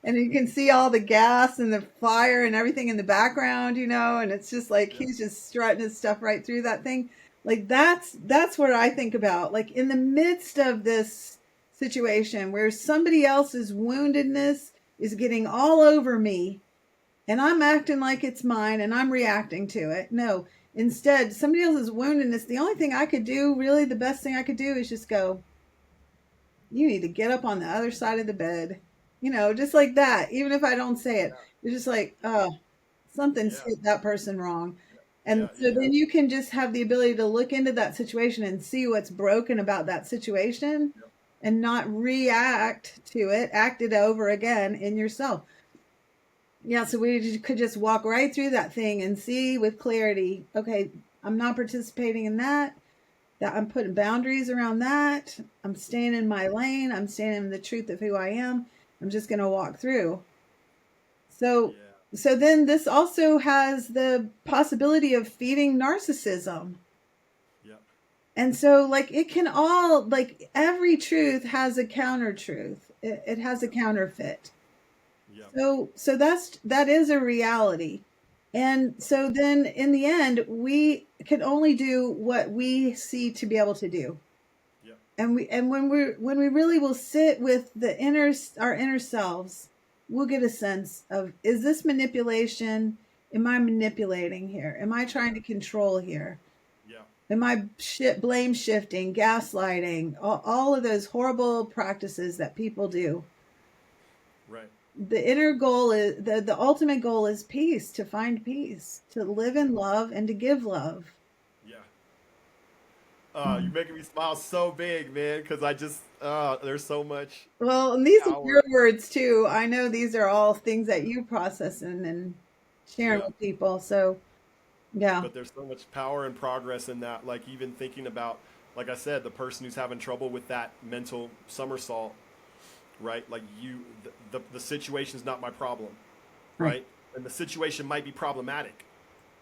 Speaker 2: and you can see all the gas and the fire and everything in the background, and it's just like
Speaker 1: Yep.
Speaker 2: he's just strutting his stuff right through that thing. Like that's what I think about. Like in the midst of this situation where somebody else's woundedness is getting all over me, and I'm acting like it's mine and I'm reacting to it. No, instead, somebody else's woundedness, the only thing I could do, really the best thing I could do, is just go, you need to get up on the other side of the bed. Just like that. Even if I don't say it, it's just like, oh, something's
Speaker 1: Yeah.
Speaker 2: hit that person wrong. And
Speaker 1: Yeah.
Speaker 2: so
Speaker 1: Yeah.
Speaker 2: then you can just have the ability to look into that situation and see what's broken about that situation,
Speaker 1: Yep.
Speaker 2: and not react to it, act it over again in yourself. Yeah, so could just walk right through that thing and see with clarity, okay, I'm not participating in that. That I'm putting boundaries around that. I'm staying in my lane. I'm staying in the truth of who I am. I'm just going to walk through. So
Speaker 1: Yeah.
Speaker 2: So then this also has the possibility of feeding narcissism.
Speaker 1: Yep.
Speaker 2: And so, like, it can all, like, every truth has a counter truth. It has a
Speaker 1: Yep.
Speaker 2: counterfeit.
Speaker 1: Yep.
Speaker 2: So that is a reality. And
Speaker 1: Okay.
Speaker 2: so then in the end, we can only do what we see to be able to do.
Speaker 1: Yep.
Speaker 2: And when we really will sit with our inner selves, we'll get a sense of, is this manipulation? Am I manipulating here? Am I trying to control here?
Speaker 1: Yep.
Speaker 2: Am I blame shifting, gaslighting, all of those horrible practices that people do?
Speaker 1: Right.
Speaker 2: The inner goal is the ultimate goal is peace, to find peace, to live in
Speaker 1: Yep.
Speaker 2: love and to give love.
Speaker 1: Yeah. You're
Speaker 2: Mm.
Speaker 1: making me smile so big, man, because I just, there's so much
Speaker 2: Well, and these are
Speaker 1: power.
Speaker 2: your words too. I know these are all things that you process and sharing
Speaker 1: Yeah.
Speaker 2: with people. So yeah,
Speaker 1: But there's so much power and progress in that. Like, even thinking about, like I said, the person who's having trouble with that mental somersault, right? Like, the situation is not my problem,
Speaker 2: right.
Speaker 1: right? And the situation might be problematic,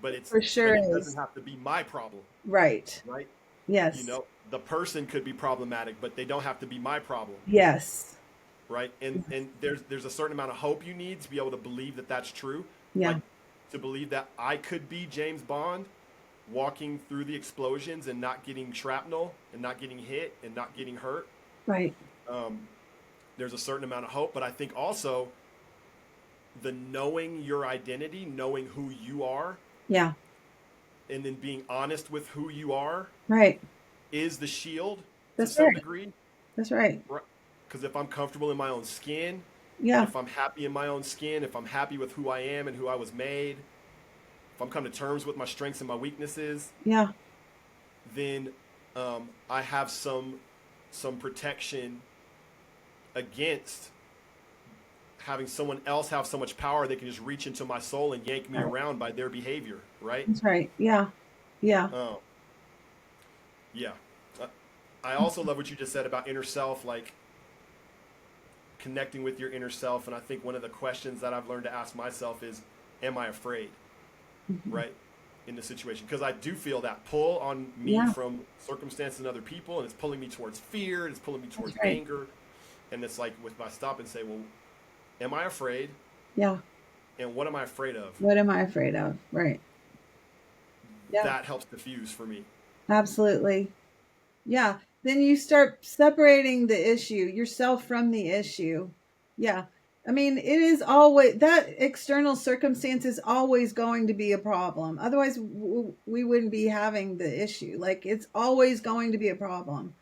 Speaker 1: but
Speaker 2: For
Speaker 1: but
Speaker 2: sure
Speaker 1: it doesn't
Speaker 2: is.
Speaker 1: have to be my problem,
Speaker 2: Right.
Speaker 1: right? You
Speaker 2: Yes.
Speaker 1: know, the person could be problematic, but they don't have to be my problem,
Speaker 2: Yes.
Speaker 1: right? And there's a certain amount of hope you need to be able to believe that that's true,
Speaker 2: Yeah.
Speaker 1: like to believe that I could be James Bond walking through the explosions and not getting shrapnel and not getting hit and not getting hurt.
Speaker 2: Right.
Speaker 1: Um, there's a certain amount of hope, but I think also the knowing your identity, knowing who you are,
Speaker 2: Yeah.
Speaker 1: and then being honest with who you are
Speaker 2: Right.
Speaker 1: is the shield to
Speaker 2: That's
Speaker 1: some
Speaker 2: right.
Speaker 1: degree.
Speaker 2: That's right.
Speaker 1: Because if I'm comfortable in my own skin,
Speaker 2: Yeah.
Speaker 1: if I'm happy in my own skin, if I'm happy with who I am and who I was made, if I'm coming to terms with my strengths and my weaknesses,
Speaker 2: Yeah.
Speaker 1: then I have some protection against having someone else have so much power they can just reach into my soul and yank me
Speaker 2: Right.
Speaker 1: around by their behavior, right?
Speaker 2: That's right. Yeah. Yeah.
Speaker 1: Um, yeah. Uh, I also love what you just said about inner self, like connecting with your inner self. And I think one of the questions that I've learned to ask myself is, am I afraid,
Speaker 2: Mhm.
Speaker 1: right? In the situation, because I do feel that pull on me
Speaker 2: Yeah.
Speaker 1: from circumstances and other people, and it's pulling me towards fear, it's pulling me
Speaker 2: That's
Speaker 1: towards
Speaker 2: right.
Speaker 1: anger, and it's like, if I stop and say, well, am I afraid,
Speaker 2: Yeah.
Speaker 1: and what am I afraid of?
Speaker 2: What am I afraid of? Right. Yeah.
Speaker 1: That helps diffuse for me.
Speaker 2: Absolutely. Yeah. Then you start separating the issue, yourself from the issue. Yeah. I mean, it is always that external circumstance is always going to be a problem. Otherwise, we wouldn't be having the issue. Like, it's always going to be a problem.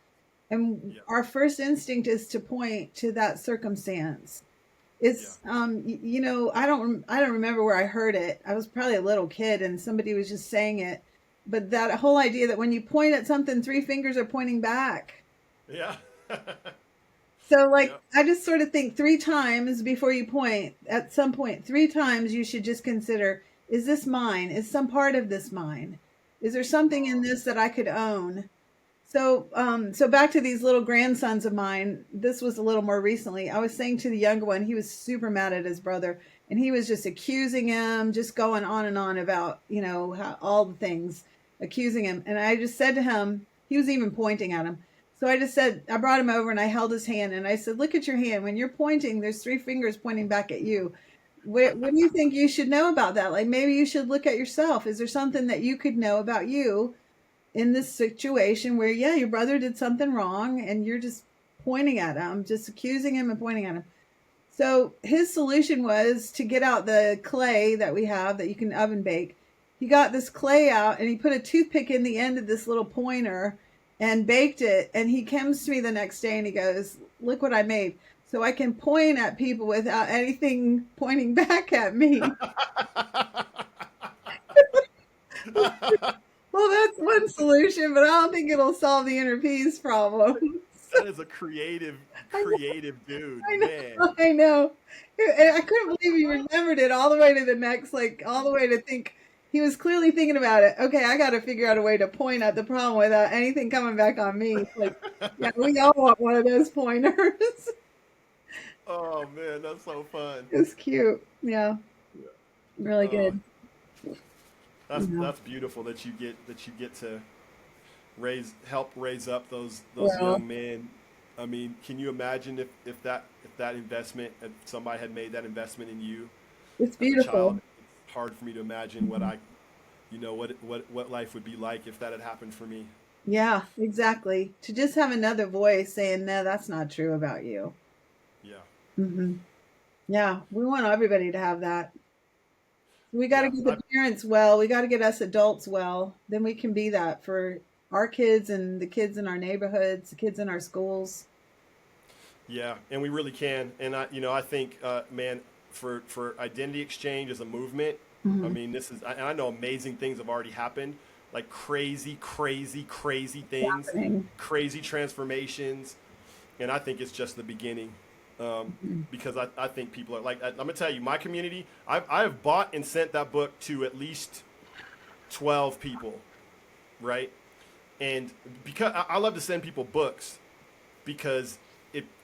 Speaker 2: And
Speaker 1: Yeah,
Speaker 2: our first instinct is to point to that circumstance.
Speaker 1: yeah.
Speaker 2: It's I don't remember where I heard it. I was probably a little kid and somebody was just saying it. But that whole idea that when you point at something, three fingers are pointing back.
Speaker 1: Yeah.
Speaker 2: So, like,
Speaker 1: Yep.
Speaker 2: I just sort of think three times before you point. At some point, three times you should just consider, is this mine? Is some part of this mine? Is there something in
Speaker 1: Oh,
Speaker 2: this that I could own? So back to these little grandsons of mine. This was a little more recently. I was saying to the younger one, he was super mad at his brother, and he was just accusing him, just going on and on about how, all the things, accusing him. And I just said to him, he was even pointing at him. So I just said, I brought him over and I held his hand and I said, look at your hand. When you're pointing, there's three fingers pointing back at you. What do you think you should know about that? Like, maybe you should look at yourself. Is there something that you could know about you in this situation where, yeah, your brother did something wrong and you're just pointing at him, just accusing him and pointing at him? So his solution was to get out the clay that we have that you can oven bake. He got this clay out and he put a toothpick in the end of this little pointer and baked it. And he comes to me the next day and he goes, look what I made. So I can point at people without anything pointing back at me. Well, that's one solution, but I don't think it'll solve the inner peace problem.
Speaker 1: that is a creative,
Speaker 2: I know,
Speaker 1: creative dude,
Speaker 2: I
Speaker 1: man.
Speaker 2: know, I know. I couldn't believe he remembered it all the way to the next, like all the way to think. He was clearly thinking about it. Okay, I got to figure out a way to point at the problem without anything coming back on me. Like, yeah, we all want one of those pointers.
Speaker 1: Oh man, that's so fun.
Speaker 2: It's cute. Yeah. Really
Speaker 1: Uh,
Speaker 2: good. Yeah.
Speaker 1: that's beautiful that you get to help raise up those
Speaker 2: Well,
Speaker 1: young men. I mean, can you imagine if that investment, if somebody had made that investment in you
Speaker 2: it's
Speaker 1: as a child?
Speaker 2: beautiful.
Speaker 1: It's hard for me to imagine
Speaker 2: Mhm.
Speaker 1: what life would be like if that had happened for me.
Speaker 2: Yeah, exactly. To just have another voice saying, no, that's not true about you.
Speaker 1: Yeah,
Speaker 2: Yeah, we want everybody to have that. We got to
Speaker 1: yeah,
Speaker 2: get the parents well. We got to get us adults well. Then we can be that for our kids and the kids in our neighborhoods, the kids in our schools.
Speaker 1: yeah, and we really can. And I think, man, for identity exchange as a movement, I
Speaker 2: Mhm.
Speaker 1: mean, and I know amazing things have already happened, like crazy, crazy, crazy things,
Speaker 2: Happening.
Speaker 1: crazy transformations, and I think it's just the beginning.
Speaker 2: Mhm.
Speaker 1: Because I think people are like, I'm gonna tell you, my community, I have bought and sent that book to at least 12 people, right? And because I love to send people books because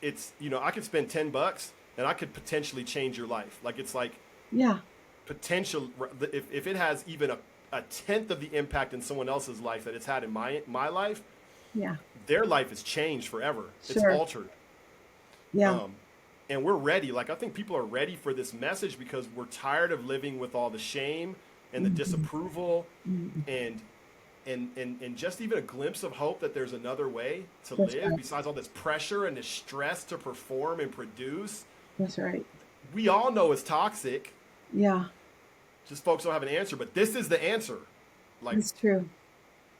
Speaker 1: it's I could spend $10 and I could potentially change your life. Like it's like
Speaker 2: Yeah,
Speaker 1: potential if it has even a tenth of the impact in someone else's life that it's had in my life,
Speaker 2: yeah,
Speaker 1: their life is changed forever. It's
Speaker 2: sure.
Speaker 1: altered.
Speaker 2: Yeah.
Speaker 1: Um, and we're ready. Like I think people are ready for this message because we're tired of living with all the shame and the
Speaker 2: Mhm.
Speaker 1: disapproval
Speaker 2: Mhm.
Speaker 1: and and just even a glimpse of hope that there's another way to
Speaker 2: That's
Speaker 1: live
Speaker 2: right.
Speaker 1: besides all this pressure and this stress to perform and produce.
Speaker 2: That's right.
Speaker 1: We all know it's toxic.
Speaker 2: Yeah,
Speaker 1: Just folks don't have an answer, but this is the answer. Like
Speaker 2: it's true.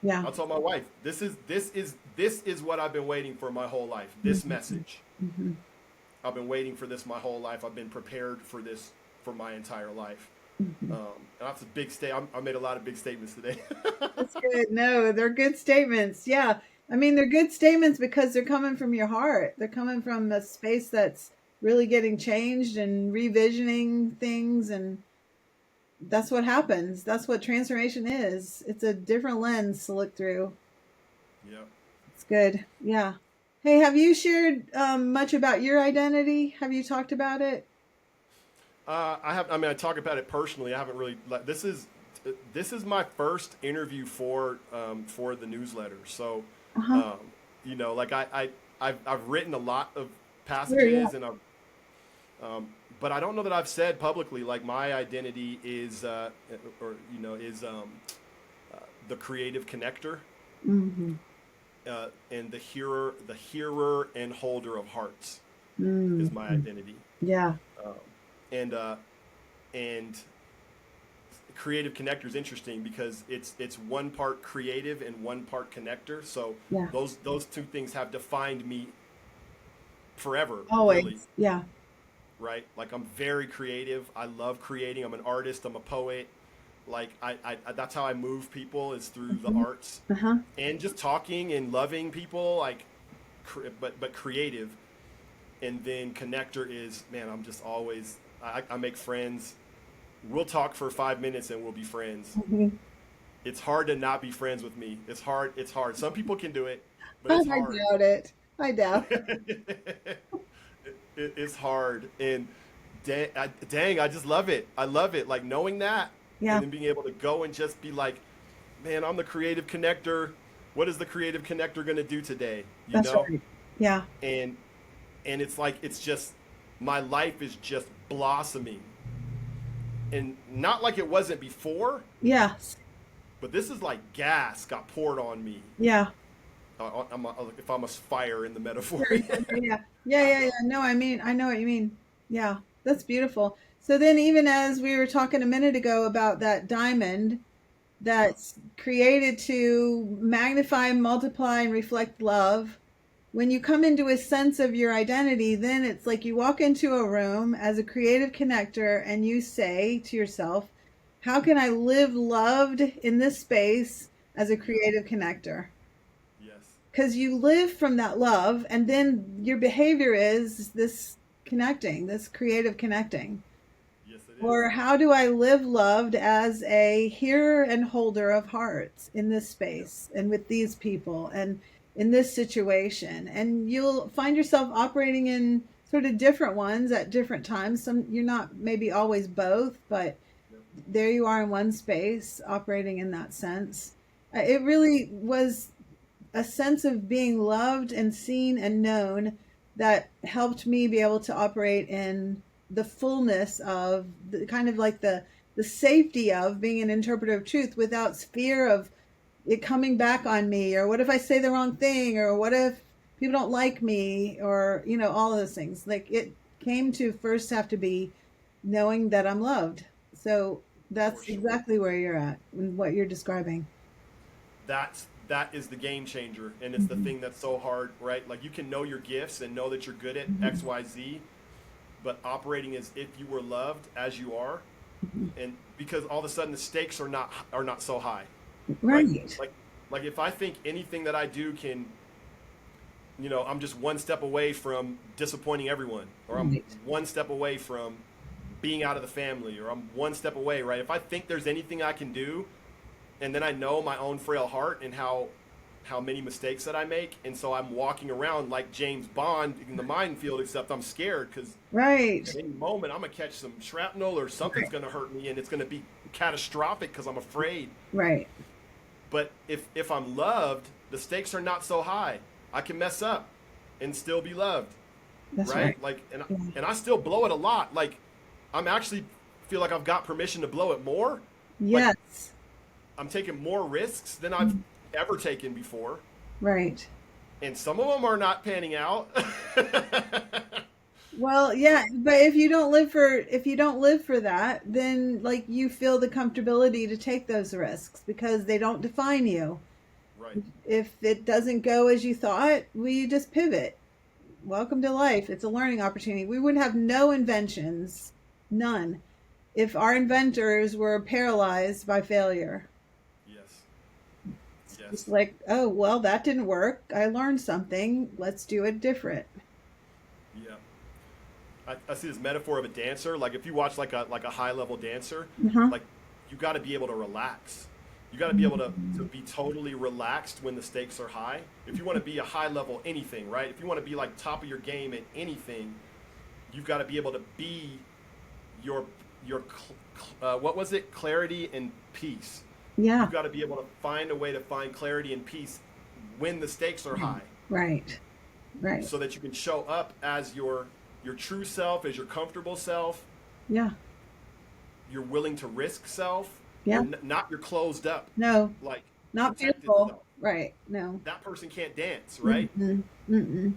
Speaker 2: Yeah.
Speaker 1: I'll tell my wife, this is what I've been waiting for my whole life. This
Speaker 2: Mhm.
Speaker 1: message.
Speaker 2: Mhm.
Speaker 1: I've been waiting for this my whole life. I've been prepared for this for my entire life.
Speaker 2: Mhm.
Speaker 1: And that's a big I made a lot of big statements today.
Speaker 2: That's good. No, they're good statements. Yeah. I mean, they're good statements because they're coming from your heart. They're coming from a space that's really getting changed and revisioning things. And that's what happens. That's what transformation is. It's a different lens to look through.
Speaker 1: Yeah.
Speaker 2: It's good. Yeah. Hey, have you shared much about your identity? Have you talked about it?
Speaker 1: I have. I mean, I talk about it personally. I haven't really. This is my first interview for the newsletter. So,
Speaker 2: Uh huh.
Speaker 1: um, like I've written a lot of
Speaker 2: Sure. Yeah.
Speaker 1: passages, and but I don't know that I've said publicly like my identity is, or is the creative connector,
Speaker 2: Mm-hmm.
Speaker 1: and the hearer and holder of hearts is my
Speaker 2: Mm-hmm.
Speaker 1: identity,
Speaker 2: Yeah.
Speaker 1: um, and and creative connector is interesting because it's one part creative and one part connector. So
Speaker 2: Yeah.
Speaker 1: those two things have defined me forever, really,
Speaker 2: Always. Yeah.
Speaker 1: right? Like I'm very creative. I love creating. I'm an artist. I'm a poet. Like that's how I move people is through the
Speaker 2: Mhm.
Speaker 1: arts
Speaker 2: Uh-huh.
Speaker 1: and just talking and loving people. Like, but creative. And then connector is man. I'm just always I make friends. We'll talk for 5 minutes and we'll be friends.
Speaker 2: Mhm.
Speaker 1: It's hard to not be friends with me. It's hard. It's hard. Some people can do it, but
Speaker 2: I
Speaker 1: it's hard.
Speaker 2: doubt it. I doubt it.
Speaker 1: It's hard. And dang, I just love it. I love it. Like knowing that, and
Speaker 2: Yeah,
Speaker 1: then being able to go and just be like, man, I'm the creative connector. What is the creative connector going to do today? You
Speaker 2: that's
Speaker 1: know?
Speaker 2: right. Yeah.
Speaker 1: And it's like it's just my life is just blossoming, and not like it wasn't before,
Speaker 2: Yes.
Speaker 1: but this is like gas got poured on me.
Speaker 2: Yeah.
Speaker 1: If I'm a fire in the metaphor.
Speaker 2: Sure. Yeah. Yeah. Yeah. Yeah. Yeah. Yeah. No, I mean, I know what you mean. Yeah. That's beautiful. So then, even as we were talking a minute ago about that diamond
Speaker 1: Yeah.
Speaker 2: that's created to magnify, multiply, and reflect love, when you come into a sense of your identity, then it's like you walk into a room as a creative connector and you say to yourself, how can I live loved in this space as a
Speaker 1: Yeah.
Speaker 2: creative connector?
Speaker 1: Yes.
Speaker 2: Because you live from that love, and then your behavior is this connecting, this creative connecting.
Speaker 1: Yes, it is.
Speaker 2: Or how do I live loved as a hearer and holder of hearts in this
Speaker 1: Yeah.
Speaker 2: space and with these people and in this situation? And you'll find yourself operating in sort of different ones at different times. Some you're not maybe always both, but
Speaker 1: Yeah.
Speaker 2: there you are in one space operating in that sense. It really was a sense of being loved and seen and known that helped me be able to operate in the fullness of the kind of like the safety of being an interpreter of truth without fear of it coming back on me, or what if I say the wrong thing, or what if people don't like me, or all of those things. Like, it came to first have to be knowing that I'm loved. So
Speaker 1: For
Speaker 2: that's
Speaker 1: sure.
Speaker 2: exactly where you're at and what you're describing.
Speaker 1: That is the game changer, and it's the
Speaker 2: Mhm.
Speaker 1: thing that's so hard, right? Like, you can know your gifts and know that you're good at
Speaker 2: Mhm.
Speaker 1: XYZ, but operating as if you were loved as you are,
Speaker 2: Mhm.
Speaker 1: and because all of a sudden the stakes are not so high, right?
Speaker 2: Right.
Speaker 1: Like if I think anything that I do can, I'm just one step away from disappointing everyone, or I'm
Speaker 2: Right.
Speaker 1: one step away from being out of the family, or I'm one step away, right? If I think there's anything I can do, and then I know my own frail heart and how many mistakes that I make, and so I'm walking around like James Bond in the minefield, except I'm scared because
Speaker 2: Right.
Speaker 1: at any moment I'm gonna catch some shrapnel or something's
Speaker 2: Right.
Speaker 1: gonna hurt me, and it's gonna be catastrophic because I'm afraid.
Speaker 2: Right.
Speaker 1: But if I'm loved, the stakes are not so high. I can mess up and still be loved,
Speaker 2: That's right.
Speaker 1: right? Like, and
Speaker 2: Yeah.
Speaker 1: and I still blow it a lot. Like, I'm actually feel like I've got permission to blow it more. Like,
Speaker 2: Yes.
Speaker 1: I'm taking more risks than I've
Speaker 2: Mm.
Speaker 1: ever taken before,
Speaker 2: Right.
Speaker 1: and some of them are not panning out.
Speaker 2: Well, yeah, but if you don't live for that, then like you feel the comfortability to take those risks because they don't define you.
Speaker 1: Right.
Speaker 2: If it doesn't go as you thought, we just pivot. Welcome to life. It's a learning opportunity. We would have no inventions, none, if our inventors were paralyzed by failure.
Speaker 1: Yes.
Speaker 2: It's
Speaker 1: Yes.
Speaker 2: like, oh, well, that didn't work. I learned something. Let's do it different.
Speaker 1: Yeah. I see this metaphor of a dancer. Like, if you watch like a high level dancer,
Speaker 2: Uh-huh.
Speaker 1: like, you got to be able to relax. You got to be able to be totally relaxed when the stakes are high. If you want to be a high level anything, right? If you want to be like top of your game at anything, you've got to be able to be your what was it? Clarity and peace.
Speaker 2: Yeah.
Speaker 1: You've got to be able to find a way to find clarity and peace when the stakes are high,
Speaker 2: Right. Right.
Speaker 1: so that you can show up as your true self, as your comfortable self,
Speaker 2: Yeah.
Speaker 1: your willing to risk self,
Speaker 2: Yeah.
Speaker 1: not your closed up,
Speaker 2: No,
Speaker 1: like,
Speaker 2: not
Speaker 1: protected
Speaker 2: fearful.
Speaker 1: self.
Speaker 2: Right. No.
Speaker 1: That person can't dance, right?
Speaker 2: Mm-mm. Mm-mm.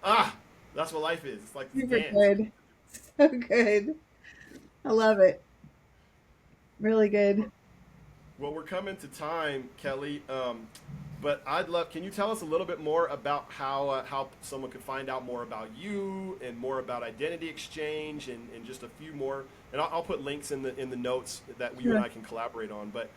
Speaker 1: Ah, that's what life is. It's like this
Speaker 2: Super
Speaker 1: dance.
Speaker 2: good. So good. I love it. Really good.
Speaker 1: Well, we're coming to time, Kelly. But I'd love. Can you tell us a little bit more about how someone could find out more about you and more about identity exchange, and just a few more. And I'll put links in the notes that you and
Speaker 2: Sure.
Speaker 1: I can collaborate on. But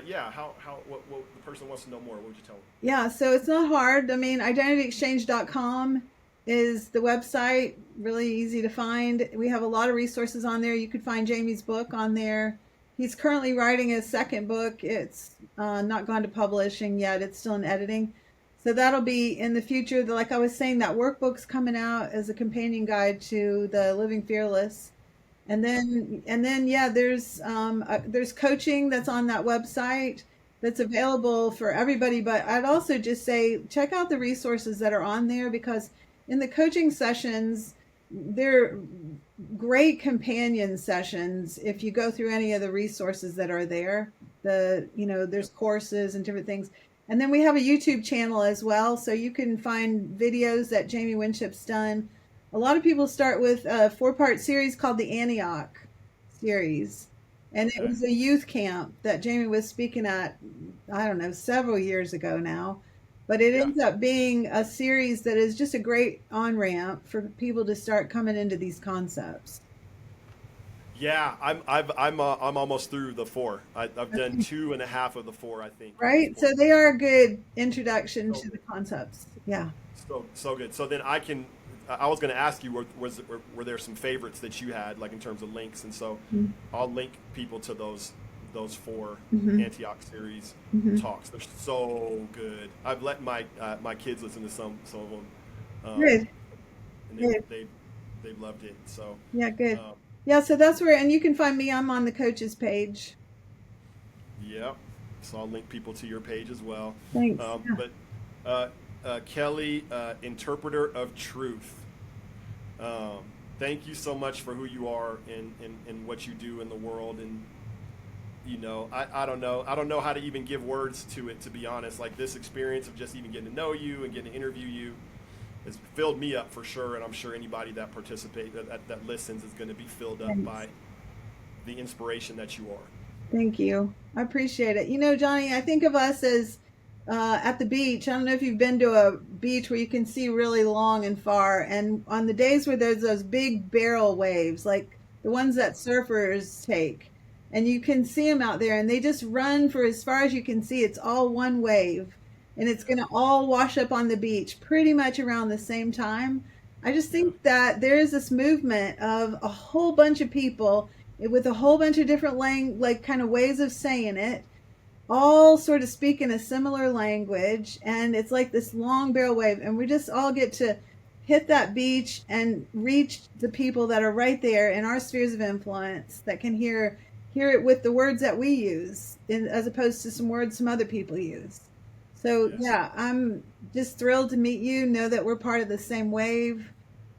Speaker 1: yeah, how what the person wants to know more. What would you tell them?
Speaker 2: Yeah, so it's not hard. I mean, identityexchange.com is the website, really easy to find. We have a lot of resources on there. You could find Jamie's book on there. He's currently writing his second book. It's not gone to publishing yet, it's still in editing. So that'll be in the future. Like I was saying, that workbook's coming out as a companion guide to the Living Fearless.
Speaker 1: Yep.
Speaker 2: Yeah, there's coaching that's on that website that's available for everybody. But I'd also just say check out the resources that are on there, because in the coaching sessions, they're great companion sessions. If you go through any of the resources that are there, there's
Speaker 1: Yep.
Speaker 2: courses and different things. And then we have a YouTube channel as well, so you can find videos that Jamie Winship's done. A lot of people start with a 4-part series called the Antioch series. And it
Speaker 1: Okay.
Speaker 2: was a youth camp that Jamie was speaking at, I don't know, several years ago now. But it
Speaker 1: Yeah.
Speaker 2: ends up being a series that is just a great on ramp for people to start coming into these concepts.
Speaker 1: Yeah. I'm almost through the four. I've done
Speaker 2: Okay.
Speaker 1: two and a half of the four, I think, at this
Speaker 2: Right? So
Speaker 1: point.
Speaker 2: they are a good introduction
Speaker 1: So
Speaker 2: to the
Speaker 1: good.
Speaker 2: concepts. Yeah.
Speaker 1: So good. So then I can. I was going to ask you, were there some favorites that you had, like in terms of links, and so I'll link people to those four
Speaker 2: Mm-hmm.
Speaker 1: Antioch series
Speaker 2: Mm-hmm.
Speaker 1: talks. They're so good. I've let my kids listen to some of them, um,
Speaker 2: Good.
Speaker 1: and
Speaker 2: Good.
Speaker 1: they've loved it. So
Speaker 2: Yeah, good.
Speaker 1: um,
Speaker 2: Yeah, so that's where, and you can find me. I'm on the coaches page.
Speaker 1: Yep. So I'll link people to your page as well.
Speaker 2: Thanks.
Speaker 1: But Keli, interpreter of truth. Um, Thank you so much for who you are and what you do in the world. And I don't know. I don't know how to even give words to it, to be honest. Like this experience of just even getting to know you and getting to interview you has filled me up for sure. And I'm sure anybody that participates, that listens, is going to be filled up
Speaker 2: Thanks.
Speaker 1: by the inspiration that you are.
Speaker 2: Thank you. I appreciate it. Johnny, I think of us as at the beach. I don't know if you've been to a beach where you can see really long and far. And on the days where there's those big barrel waves, like the ones that surfers take, and you can see them out there and they just run for as far as you can see. It's all one wave and it's
Speaker 1: Yeah.
Speaker 2: going to all wash up on the beach pretty much around the same time. I just
Speaker 1: Yeah.
Speaker 2: think that there is this movement of a whole bunch of people with a whole bunch of different like kind of ways of saying it, all sort of speak in a similar language, and it's like this long barrel wave, and we just all get to hit that beach and reach the people that are right there in our spheres of influence that can hear it with the words that we use, as opposed to some words some other people use. So
Speaker 1: Yes.
Speaker 2: yeah, I'm just thrilled to meet you. Know that we're part of the same wave.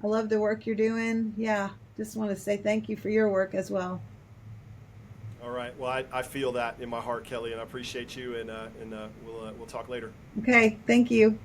Speaker 2: I love the work you're doing. Yeah, just want to say thank you for your work as well.
Speaker 1: All right. Well, I feel that in my heart, Keli, and I appreciate you. And we'll talk later.
Speaker 2: Okay, thank you.